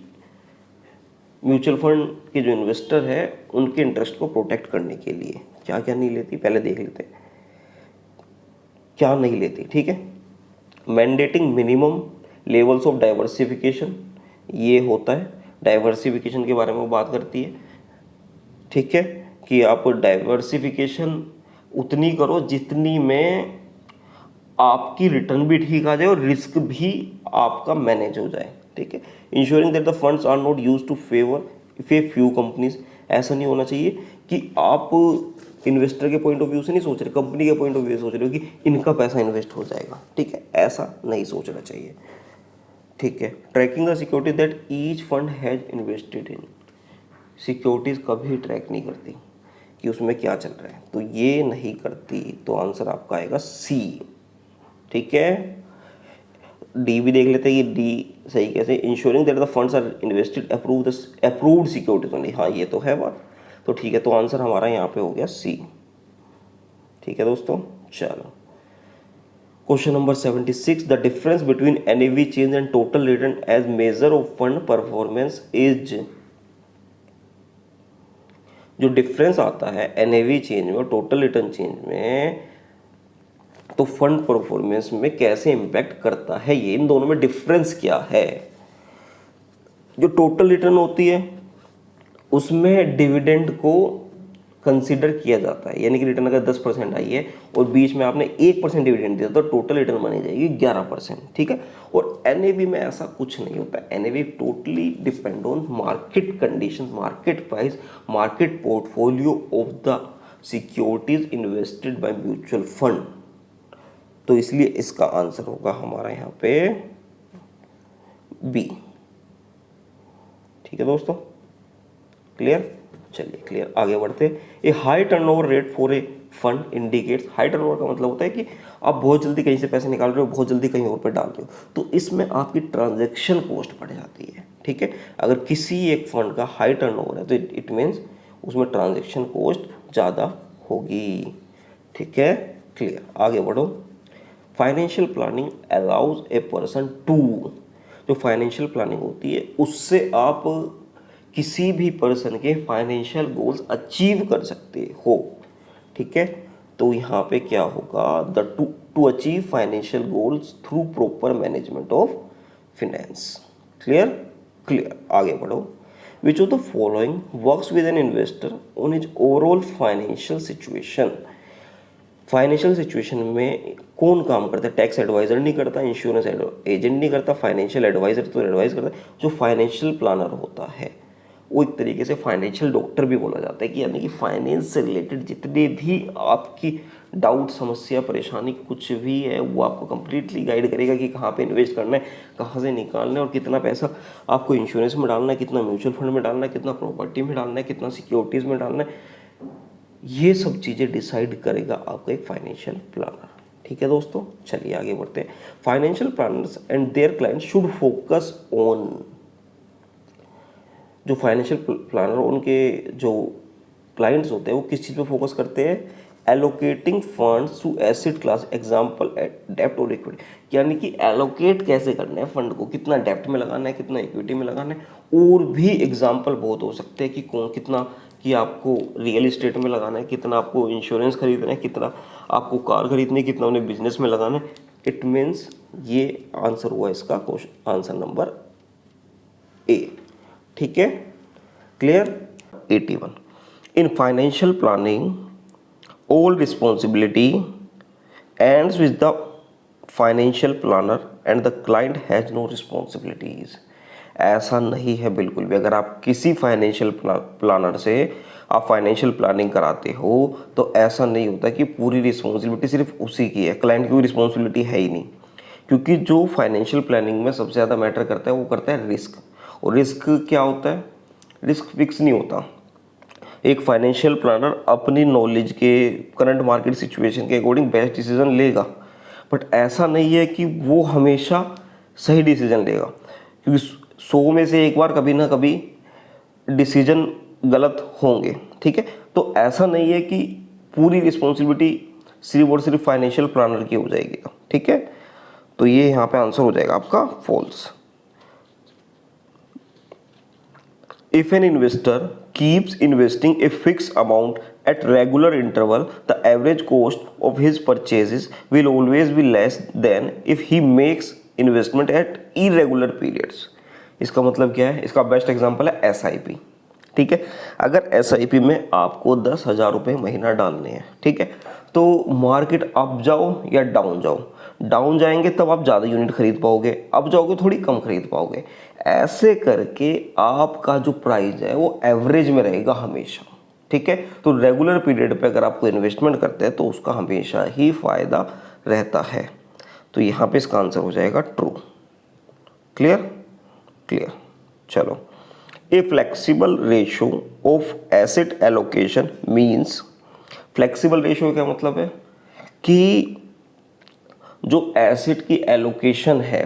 म्यूचुअल फंड के जो इन्वेस्टर है उनके इंटरेस्ट को प्रोटेक्ट करने के लिए? क्या क्या नहीं लेती, पहले देख लेते हैं क्या नहीं लेती, ठीक है। Mandating minimum levels of diversification, ये होता है, डाइवर्सिफिकेशन के बारे में बात करती है, ठीक है, कि आप डाइवर्सिफिकेशन उतनी करो जितनी में आपकी रिटर्न भी ठीक आ जाए और रिस्क भी आपका मैनेज हो जाए, ठीक है। Insuring that the funds are not use to favour if a few companies, ऐसा नहीं होना चाहिए कि आप इन्वेस्टर के पॉइंट ऑफ व्यू से नहीं सोच रहे, कंपनी के पॉइंट ऑफ व्यू से सोच रहे हो कि इनका पैसा इन्वेस्ट हो जाएगा, ठीक है, ऐसा नहीं सोचना चाहिए, ठीक है। Tracking the security that each fund has invested in, securities कभी ट्रैक नहीं करती कि उसमें क्या चल रहा है, तो ये नहीं करती, तो आंसर आपका आएगा सी, ठीक है। डी भी देख लेते हैं कि डी सही कैसे, insuring that the funds are invested approved securities only, हाँ ये तो है बात, तो ठीक है, तो आंसर हमारा यहाँ पे हो गया सी, ठीक है दोस्तों। चलो question number 76, the difference between NAV change and total return as measure of fund performance is, जो डिफरेंस आता है एनएवी चेंज में और टोटल रिटर्न चेंज में, तो फंड परफॉर्मेंस में कैसे इंपैक्ट करता है, ये इन दोनों में डिफरेंस क्या है। जो टोटल रिटर्न होती है उसमें डिविडेंड को कंसीडर किया जाता है, यानी कि रिटर्न अगर 10% आई है और बीच में आपने 1% डिविडेंड दिया तो टोटल रिटर्न बनी जाएगी 11%, ठीक है। और एनएवी में ऐसा कुछ नहीं होता, NAV totally depend on market conditions, market price, market portfolio of the securities invested by mutual fund, तो इसलिए इसका आंसर होगा हमारा यहाँ पे बी, ठीक है दोस्तों, क्लियर। चलिए क्लियर, आगे बढ़ते। A high turnover rate for a fund indicates, high turnover का मतलब होता है कि आप बहुत जल्दी कहीं से पैसे निकाल रहे हो, बहुत जल्दी कहीं और पे डाल रहे हो, तो इसमें आपकी ट्रांजैक्शन कॉस्ट बढ़ जाती है, ठीक है। अगर किसी एक फंड का हाई टर्नओवर है तो इट मीन्स उसमें ट्रांजैक्शन कॉस्ट ज़्यादा होगी, ठीक है, क्लियर। आगे बढ़ो। Financial planning allows a person to, जो फाइनेंशियल प्लानिंग होती है उससे आप किसी भी पर्सन के फाइनेंशियल गोल्स अचीव कर सकते हो, ठीक है। तो यहाँ पे क्या होगा, the two achieve financial goals through proper management of finance, clear clear. आगे बढ़ो। विच of the following works with an investor on his overall financial situation, financial situation में कौन काम करता है, टैक्स एडवाइजर नहीं करता, इंश्योरेंस एजेंट नहीं करता, फाइनेंशियल एडवाइजर तो एडवाइस करता है, जो फाइनेंशियल प्लानर होता है वो एक तरीके से फाइनेंशियल डॉक्टर भी बोला जाता है, कि यानी कि फाइनेंस से रिलेटेड जितने भी आपकी डाउट, समस्या, परेशानी कुछ भी है वो आपको कंप्लीटली गाइड करेगा कि कहाँ पे इन्वेस्ट करना है, कहाँ से निकालना है और कितना पैसा आपको इंश्योरेंस में डालना है, कितना म्यूचुअल फंड में डालना है, कितना प्रॉपर्टी में डालना है, कितना सिक्योरिटीज़ में डालना है, ये सब चीज़ें डिसाइड करेगा आपका एक फाइनेंशियल प्लानर, ठीक है दोस्तों। चलिए आगे बढ़ते हैं। Financial planners and their clients should focus on, जो फाइनेंशियल प्लानर उनके जो क्लाइंट्स होते हैं वो किस चीज़ पे फोकस करते हैं, allocating funds to asset class, example डेप्ट और इक्विटी, यानी कि एलोकेट कैसे करना है फंड को, कितना डेप्ट में लगाना है, कितना इक्विटी में लगाना है, और भी एग्जांपल बहुत हो सकते हैं कि कौन कितना, कि आपको रियल इस्टेट में लगाना है, कितना आपको इंश्योरेंस खरीदना है, कितना आपको कार खरीदनी है, कितना उन्हें बिजनेस में लगाना है। इट मीन्स ये आंसर हुआ इसका क्वेश्चन, आंसर नंबर ए, ठीक है, clear. 81, in financial planning all responsibility ends with the financial planner and the client has no responsibilities, ऐसा नहीं है बिल्कुल भी। अगर आप किसी फाइनेंशियल प्लानर से आप फाइनेंशियल प्लानिंग कराते हो तो ऐसा नहीं होता कि पूरी रिस्पॉन्सिबिलिटी सिर्फ उसी की है, क्लाइंट की कोई रिस्पॉन्सिबिलिटी है ही नहीं, क्योंकि जो फाइनेंशियल प्लानिंग में सबसे ज़्यादा मैटर करता है वो करता है रिस्क, और रिस्क क्या होता है, रिस्क फिक्स नहीं होता। एक फाइनेंशियल प्लानर अपनी नॉलेज के, करंट मार्केट सिचुएशन के अकॉर्डिंग बेस्ट डिसीजन लेगा, बट ऐसा नहीं है कि वो हमेशा सही डिसीजन लेगा, क्योंकि 100 में से एक बार कभी ना कभी डिसीजन गलत होंगे, ठीक है। तो ऐसा नहीं है कि पूरी रिस्पॉन्सिबिलिटी सिर्फ और सिर्फ फाइनेंशियल प्लानर की हो जाएगी, ठीक है। तो ये यहाँ पे आंसर हो जाएगा आपका false. If an investor keeps investing a fixed amount at regular interval, the average cost of his purchases will always be less than if he makes investment at irregular periods. इसका मतलब क्या है, इसका best example है SIP, ठीक है। अगर SIP में आपको 10,000 रुपये महीना डालने हैं, ठीक है, तो मार्केट अप जाओ या डाउन जाओ, डाउन जाएंगे तब आप ज़्यादा यूनिट खरीद पाओगे, अब जाओगे थोड़ी कम खरीद पाओगे। ऐसे करके आपका जो प्राइस है वो एवरेज में रहेगा हमेशा, ठीक है। तो रेगुलर पीरियड पे अगर आपको इन्वेस्टमेंट करते हैं तो उसका हमेशा ही फायदा रहता है। तो यहाँ पे इसका आंसर हो जाएगा ट्रू। Clear clear. चलो, a flexible ratio of asset allocation means, flexible ratio का मतलब है कि जो एसेट की एलोकेशन है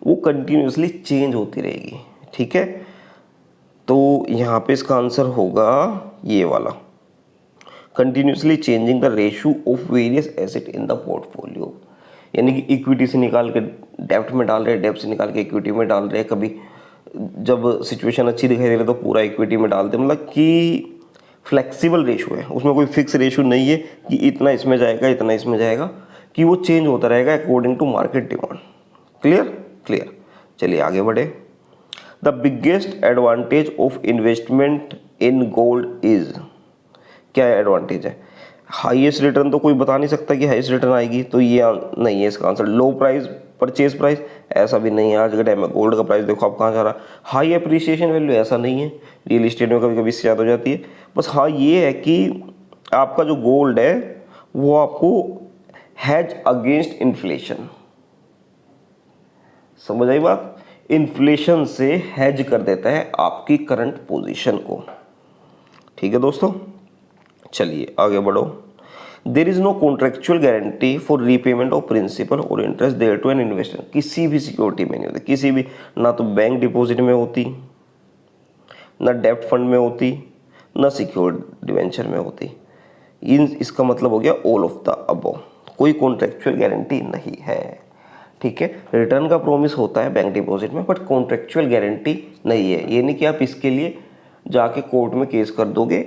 वो कंटिन्यूसली चेंज होती रहेगी, ठीक है। तो यहाँ पे इसका आंसर होगा ये वाला, continuously changing the ratio of various asset in the portfolio. यानी कि इक्विटी से निकाल के डेब्ट में डाल रहे हैं, डेब्ट से निकाल के इक्विटी में डाल रहे हैं, कभी जब सिचुएशन अच्छी दिखाई दे रही है तो पूरा इक्विटी में डालते हैं। मतलब कि फ्लेक्सिबल रेशो है, उसमें कोई फिक्स रेशो नहीं है कि इतना इसमें जाएगा इतना इसमें जाएगा, कि वो चेंज होता रहेगा according to market demand. Clear clear. चलिए आगे बढ़े। The biggest advantage of investment in gold is, क्या एडवांटेज है? हाईएस्ट रिटर्न तो कोई बता नहीं सकता कि हाईएस्ट रिटर्न आएगी, तो ये नहीं है इसका आंसर। लो प्राइस, परचेज प्राइस, ऐसा भी नहीं है। आज के टाइम में गोल्ड का प्राइस देखो आप कहाँ जा रहा है। हाई एप्रिसिएशन वैल्यू, ऐसा नहीं है। रियल इस्टेट में कभी कभी इससे ज़्यादा हो जाती है। बस हाँ ये है कि आपका जो गोल्ड है वो आपको हैज अगेंस्ट इन्फ्लेशन, समझ आई बात? इन्फ्लेशन से हैज कर देता है आपकी करंट पोजीशन को, ठीक है दोस्तों। चलिए आगे बढ़ो। There is no contractual guarantee for repayment of principal और interest there to an investor. किसी भी सिक्योरिटी में नहीं होती, किसी भी, ना तो बैंक डिपॉजिट में होती, ना डेब्ट फंड में होती, ना सिक्योर्ड डिवेंचर में होती। इसका मतलब हो गया ऑल ऑफ द अबव। कोई कॉन्ट्रेक्चुअल गारंटी नहीं है, ठीक है। रिटर्न का प्रॉमिस होता है बैंक डिपॉजिट में, बट कॉन्ट्रेक्चुअल गारंटी नहीं है। ये नहीं कि आप इसके लिए जाके कोर्ट में केस कर दोगे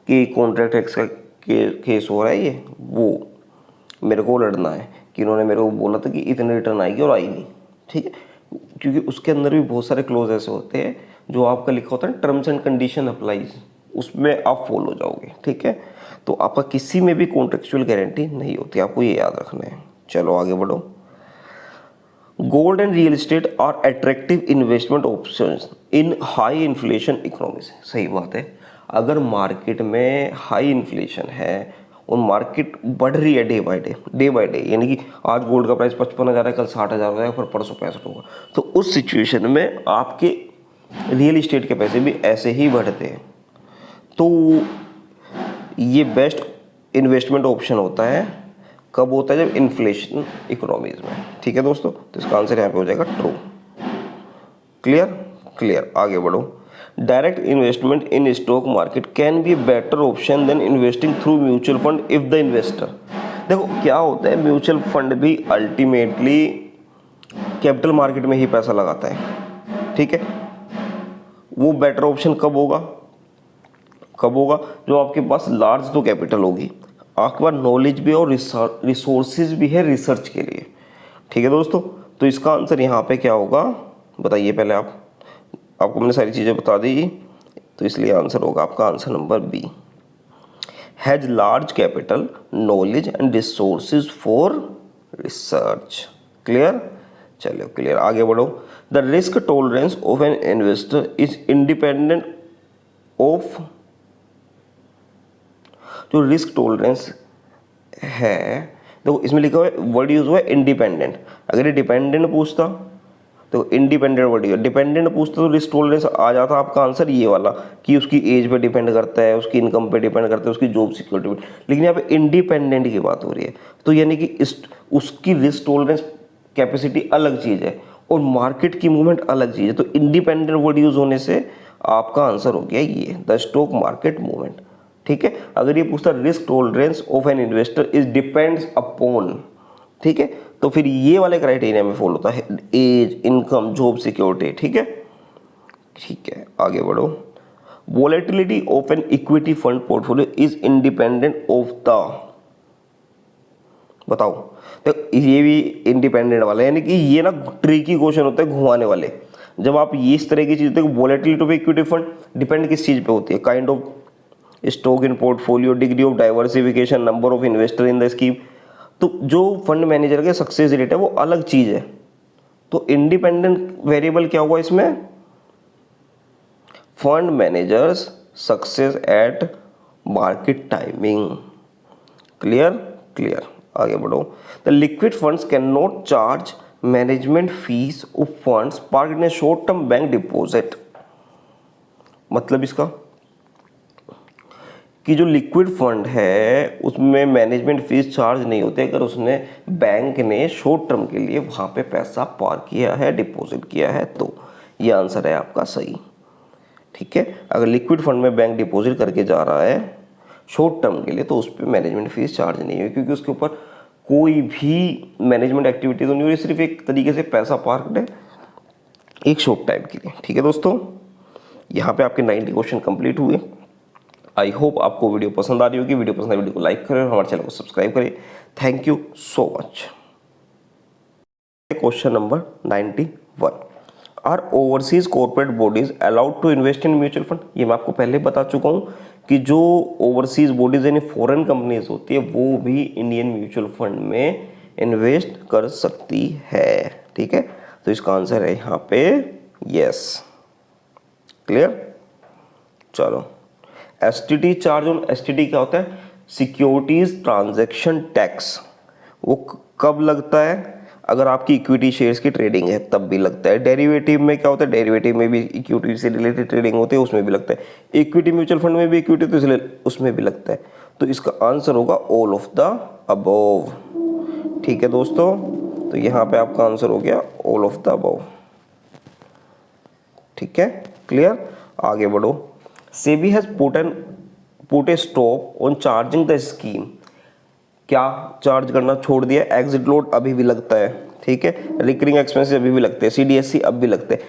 कि कॉन्ट्रैक्ट एक्स का केस हो रहा है, ये वो मेरे को लड़ना है कि इन्होंने मेरे को बोला था कि इतने रिटर्न आएगी और आई नहीं, ठीक है। क्योंकि उसके अंदर भी बहुत सारे क्लोज ऐसे होते हैं जो आपका लिखा होता है टर्म्स एंड कंडीशन अप्लाइज, उसमें आप फॉलो जाओगे, ठीक है। तो आपका किसी में भी कॉन्ट्रेक्चुअल गारंटी नहीं होती, आपको ये याद रखना है। चलो आगे बढ़ो। Gold and real estate are attractive investment options in high inflation economies. सही बात है। अगर मार्केट में हाई इन्फ्लेशन है और मार्केट बढ़ रही है डे बाय डे, यानी कि आज गोल्ड का प्राइस 55,000 है, कल 60,000 हो जाएगा, फिर परसों 65 होगा, तो उस सिचुएशन में आपके रियल इस्टेट के पैसे भी ऐसे ही बढ़ते हैं। तो ये बेस्ट इन्वेस्टमेंट ऑप्शन होता है, कब होता है? जब इन्फ्लेशन इकोनॉमीज में, ठीक है दोस्तों। तो इसका आंसर यहाँ पे हो जाएगा ट्रू। Clear clear. आगे बढ़ो। Direct investment in stock market can be better option than investing through mutual fund if the investor. देखो क्या होता है, म्यूचुअल फंड भी अल्टीमेटली कैपिटल मार्केट में ही पैसा लगाता है, ठीक है। वो बेटर ऑप्शन कब होगा? जो आपके पास लार्ज तो कैपिटल होगी, आपके पास नॉलेज भी और रिसोर्सेज भी है रिसर्च के लिए, ठीक है दोस्तों। तो इसका आंसर यहाँ पे क्या होगा बताइए पहले आपको मैंने सारी चीज़ें बता दी, तो इसलिए आंसर होगा आपका answer number B, has large capital, knowledge and resources for research. Clear. चलो क्लियर। आगे बढ़ो। The risk tolerance of an investor is independent of, जो रिस्क टॉलरेंस है, देखो इसमें लिखा हुआ है, वर्ड यूज हुआ है इंडिपेंडेंट। अगर ये डिपेंडेंट पूछता तो इंडिपेंडेंट वर्ड यूज, डिपेंडेंट पूछता तो रिस्क टॉलरेंस आ जाता आपका आंसर ये वाला कि उसकी एज पे डिपेंड करता है, उसकी इनकम पे डिपेंड करता है, उसकी जॉब सिक्योरिटी पे। लेकिन यहाँ पे इंडिपेंडेंट की बात हो रही है, तो यानी कि उसकी रिस्क टॉलरेंस कैपेसिटी अलग चीज़ है और मार्केट की मूवमेंट अलग चीज़ है। तो इंडिपेंडेंट वर्ड यूज होने से आपका आंसर हो गया ये, द स्टॉक मार्केट मूवमेंट, ठीक है। अगर ये पूछता risk tolerance of an investor is depends upon, ठीक है, तो फिर ये वाले क्राइटेरिया में फॉलो होता है, एज, इनकम, जॉब सिक्योरिटी, ठीक है। ठीक है आगे बढ़ो। Volatility of an equity fund portfolio is independent of the, बताओ। तो ये भी इंडिपेंडेंट वाला है, यानी कि ये ना ट्रिकी क्वेश्चन होते हैं, घुमाने वाले। जब आप ये इस तरह की चीज़ देखो, volatility of equity fund depend किस चीज़ पे होती है? Kind of stock in portfolio, degree of diversification, number of investor in the scheme. तो जो फंड मैनेजर के सक्सेस रेट है वो अलग चीज़ है। तो इंडिपेंडेंट वेरिएबल क्या हुआ इसमें, fund managers success at market timing. Clear clear, आगे बढ़ो। The liquid funds can not charge management fees of funds parked in short term bank deposit. मतलब इसका कि जो लिक्विड फंड है उसमें मैनेजमेंट फीस चार्ज नहीं होते अगर उसने बैंक ने शॉर्ट टर्म के लिए वहाँ पे पैसा पार्क किया है, डिपॉजिट किया है, तो ये आंसर है आपका सही। ठीक है, अगर लिक्विड फंड में बैंक डिपॉजिट करके जा रहा है शॉर्ट टर्म के लिए तो उस पर मैनेजमेंट फीस चार्ज नहीं है, क्योंकि उसके ऊपर कोई भी मैनेजमेंट एक्टिविटी तो नहीं हो रही, सिर्फ एक तरीके से पैसा पार्कड है एक शॉर्ट टाइम के लिए। ठीक है दोस्तों, यहाँ पे आपके 90 क्वेश्चन कंप्लीट हुए। आई होप आपको वीडियो पसंद आ रही होगी। वीडियो पसंद आए वीडियो को लाइक करें और हमारे चैनल को सब्सक्राइब करें। Thank you so much. Question number 91, are overseas corporate bodies allowed to invest in mutual fund. ये मैं आपको पहले बता चुका हूँ कि जो ओवरसीज बॉडीज यानी फॉरेन कंपनीज होती है वो भी इंडियन म्यूचुअल फंड में इन्वेस्ट कर सकती है। ठीक है, तो इसका आंसर है यहाँ पे यस। क्लियर, चलो। एसटीटी चार्ज ऑन, एसटीटी क्या होता है, सिक्योरिटीज ट्रांजैक्शन टैक्स। वो कब लगता है, अगर आपकी इक्विटी शेयर्स की ट्रेडिंग है तब भी लगता है। डेरिवेटिव में क्या होता है, डेरिवेटिव में भी इक्विटी से रिलेटेड ट्रेडिंग होती है उसमें भी लगता है। इक्विटी म्यूचुअल फंड में भी इक्विटी तो इसलिए उसमें भी लगता है। तो इसका आंसर होगा ऑल ऑफ द अबव। ठीक है दोस्तों, तो यहाँ पे आपका आंसर हो गया ऑल ऑफ द अबव। ठीक है, क्लियर, आगे बढ़ो। SEBI has put A stop on charging the scheme. क्या चार्ज करना छोड़ दिया, एग्जिट लोड अभी भी लगता है। ठीक है, रिकरिंग एक्सपेंसेस अभी भी लगते हैं, सीडीएससी अब भी लगते हैं।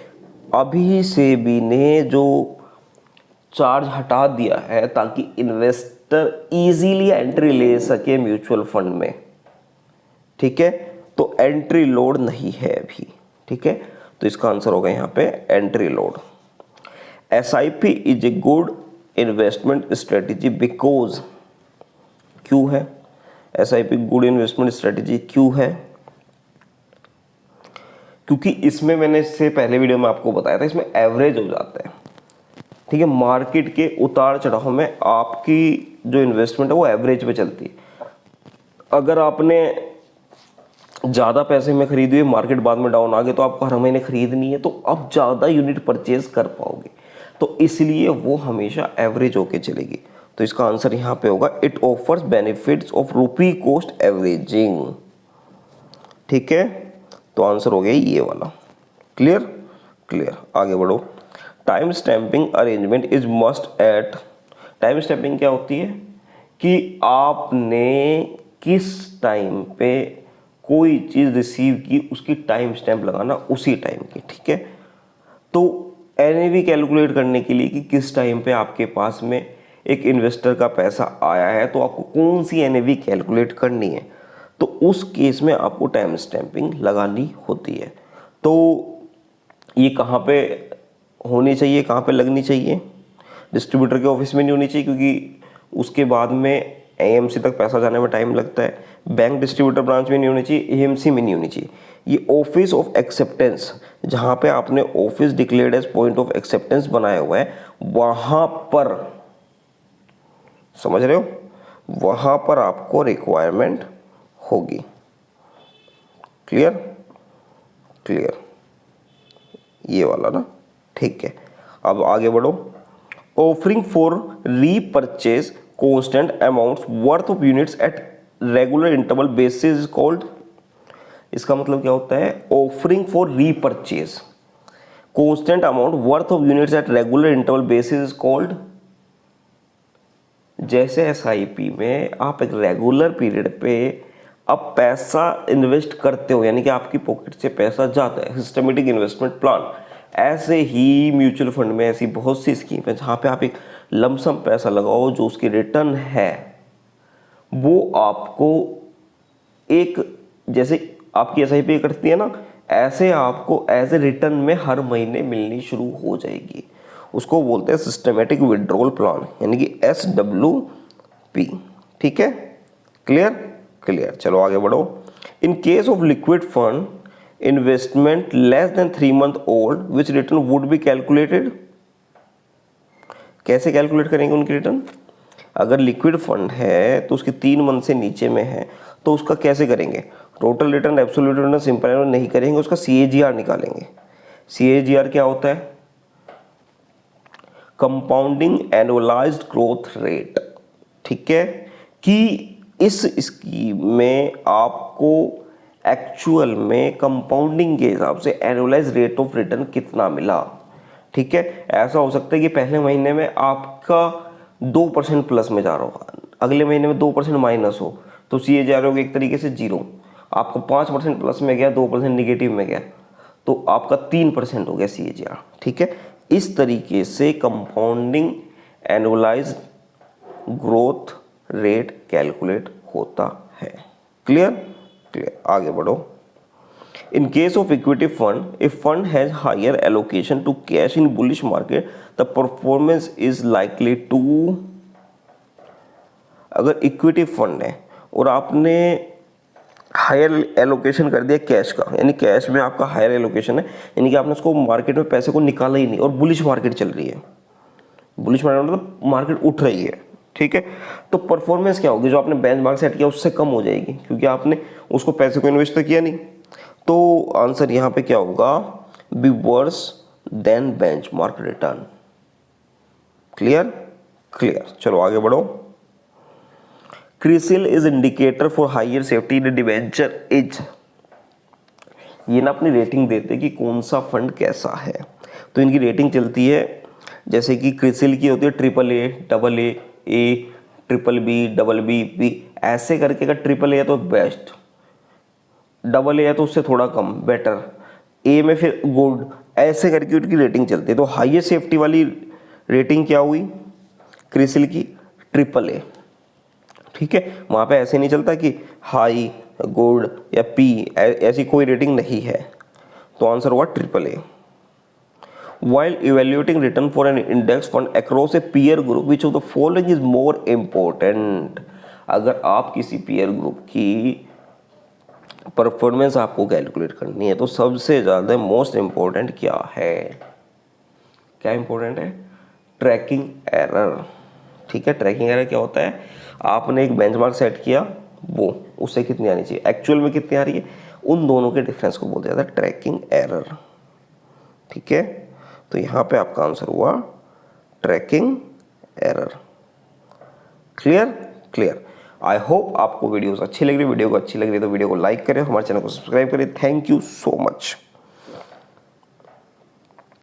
अभी सेबी ने जो चार्ज हटा दिया है ताकि इन्वेस्टर इजीली एंट्री ले सके म्यूचुअल फंड में। ठीक है, तो एंट्री लोड नहीं है अभी। ठीक है, तो इसका आंसर होगा यहाँ पे entry load. SIP is a good investment strategy because, क्यों है SIP गुड इन्वेस्टमेंट स्ट्रेटेजी, क्यों है, क्योंकि इसमें मैंने इससे पहले वीडियो में आपको बताया था इसमें एवरेज हो जाता है। ठीक है, मार्केट के उतार चढ़ाव में आपकी जो इन्वेस्टमेंट है वो एवरेज पे चलती है। अगर आपने ज़्यादा पैसे में खरीदी हुई, मार्केट बाद में डाउन आ गए तो आपको हर महीने खरीदनी है, तो आप ज़्यादा यूनिट परचेज कर पाओगे, तो इसलिए वो हमेशा एवरेज होके चलेगी। तो इसका आंसर यहाँ पे होगा इट ऑफर्स बेनिफिट्स ऑफ रूपी कॉस्ट एवरेजिंग। ठीक है, तो आंसर हो गया ये वाला। क्लियर क्लियर, आगे बढ़ो। Time stamping arrangement is must at. Time stamping क्या होती है कि आपने किस टाइम पे कोई चीज़ रिसीव की उसकी टाइम स्टैंप लगाना उसी टाइम की। ठीक है, तो एनएवी कैलकुलेट करने के लिए कि किस टाइम पे आपके पास में एक इन्वेस्टर का पैसा आया है तो आपको कौन सी एनएवी कैलकुलेट करनी है, तो उस केस में आपको टाइम स्टैंपिंग लगानी होती है। तो ये कहाँ पे होनी चाहिए, कहाँ पे लगनी चाहिए, डिस्ट्रीब्यूटर के ऑफिस में नहीं होनी चाहिए क्योंकि उसके बाद में एएमसी तक पैसा जाने में टाइम लगता है। बैंक डिस्ट्रीब्यूटर ब्रांच में नहीं होनी चाहिए, एएमसी में नहीं होनी चाहिए। ये ऑफिस ऑफ एक्सेप्टेंस, जहाँ पे आपने office declared as point of acceptance बनाया हुआ है, वहाँ पर, समझ रहे हो, वहाँ पर आपको रिक्वायरमेंट होगी। क्लियर क्लियर, ये वाला ना। ठीक है, अब आगे बढ़ो। Offering for repurchase constant amounts worth of units at regular interval basis is called। इसका मतलब क्या होता है, offering for repurchase constant amount worth of units at regular interval basis is called। जैसे SIP में आप एक रेगुलर पीरियड पे अब पैसा इन्वेस्ट करते हो, यानी कि आपकी पॉकेट से पैसा जाता है, सिस्टमेटिक इन्वेस्टमेंट प्लान, ऐसे ही म्यूचुअल फंड में ऐसी बहुत सी स्कीम है जहाँ पे आप एक लमसम पैसा लगाओ, जो उसकी रिटर्न है वो आपको एक, जैसे आपकी SIP कटती है ना, ऐसे आपको एज ए रिटर्न में हर महीने मिलनी शुरू हो जाएगी। उसको बोलते हैं सिस्टमेटिक विड्रॉल प्लान, यानी कि SWP। ठीक है, क्लियर क्लियर। चलो आगे बढ़ो। In case of liquid fund investment less than 3 month old which return would be calculated. कैसे कैलकुलेट करेंगे उनकी रिटर्न? अगर लिक्विड फंड है तो उसके 3 मंथ से नीचे में है तो उसका कैसे करेंगे? Total return, absolute return, simple return नहीं करेंगे, उसका CAGR निकालेंगे। CAGR क्या होता है? Compounding annualised growth rate. ठीक है, कि इस स्कीम में आपको एक्चुअल में कंपाउंडिंग के हिसाब से एनुअलाइज रेट ऑफ रिटर्न कितना मिला। ठीक है, ऐसा हो सकता है कि पहले महीने में आपका 2% प्लस में जा रहा हो, अगले महीने में 2% माइनस हो, तो CAGR होगा एक तरीके से 0। आपका 5% प्लस में गया, 2% निगेटिव में गया, तो आपका 3% हो गया CAGR। ठीक है, इस तरीके से compounding annualise growth rate calculate होता है। क्लियर? क्लियर। आगे बढ़ो। In case of equity fund, if fund has higher allocation to cash in bullish market, the performance is likely to। अगर इक्विटी फंड है और आपने हायर एलोकेशन कर दिया कैश का, यानी कैश में आपका हायर एलोकेशन है, यानी कि आपने उसको मार्केट में पैसे को निकाला ही नहीं और बुलिश मार्केट चल रही है, बुलिश मार्केट मतलब मार्केट उठ रही है। ठीक है, तो परफॉर्मेंस क्या होगी? जो आपने बेंचमार्क सेट किया उससे कम हो जाएगी, क्योंकि आपने उसको पैसे को इन्वेस्ट तो किया नहीं। तो आंसर यहाँ पे क्या होगा? Be worse than benchmark return. Clear? Clear. चलो आगे बढ़ो। CRISIL is indicator for higher safety in debenture is. ये ना अपनी रेटिंग देते कि कौन सा फंड कैसा है, तो इनकी रेटिंग चलती है जैसे कि क्रिसिल की होती है AAA, AA, A, BBB, BBB, ऐसे करके। अगर AAA है तो बेस्ट, AA है तो उससे थोड़ा कम बेटर, A में फिर गुड, ऐसे करके उनकी रेटिंग चलती है। तो हाईएस्ट सेफ्टी वाली रेटिंग क्या हुई? क्रिसिल की AAA। ठीक है, वहाँ पे ऐसे नहीं चलता कि हाई, गुड या P, ऐसी कोई रेटिंग नहीं है। तो आंसर हुआ AAA। While evaluating return for an index fund across a peer group, which of the following is more important? अगर आप किसी peer group की परफॉर्मेंस आपको कैलकुलेट करनी है तो सबसे ज़्यादा मोस्ट इम्पोर्टेंट क्या है? क्या इम्पोर्टेंट है? Tracking error. ठीक है, ट्रैकिंग एरर क्या होता है? आपने एक बेंचमार्क सेट किया, वो उससे कितनी आनी चाहिए, एक्चुअल में कितनी आ रही है, उन दोनों के डिफरेंस को बोलते जाता है ट्रैकिंग एरर। ठीक है, तो यहाँ पे आपका आंसर हुआ tracking error. Clear? Clear. I hope आपको वीडियोस अच्छी लग रही है। वीडियो को अच्छी लग रही है तो वीडियो को लाइक करें, हमारे चैनल को सब्सक्राइब करें। Thank you so much.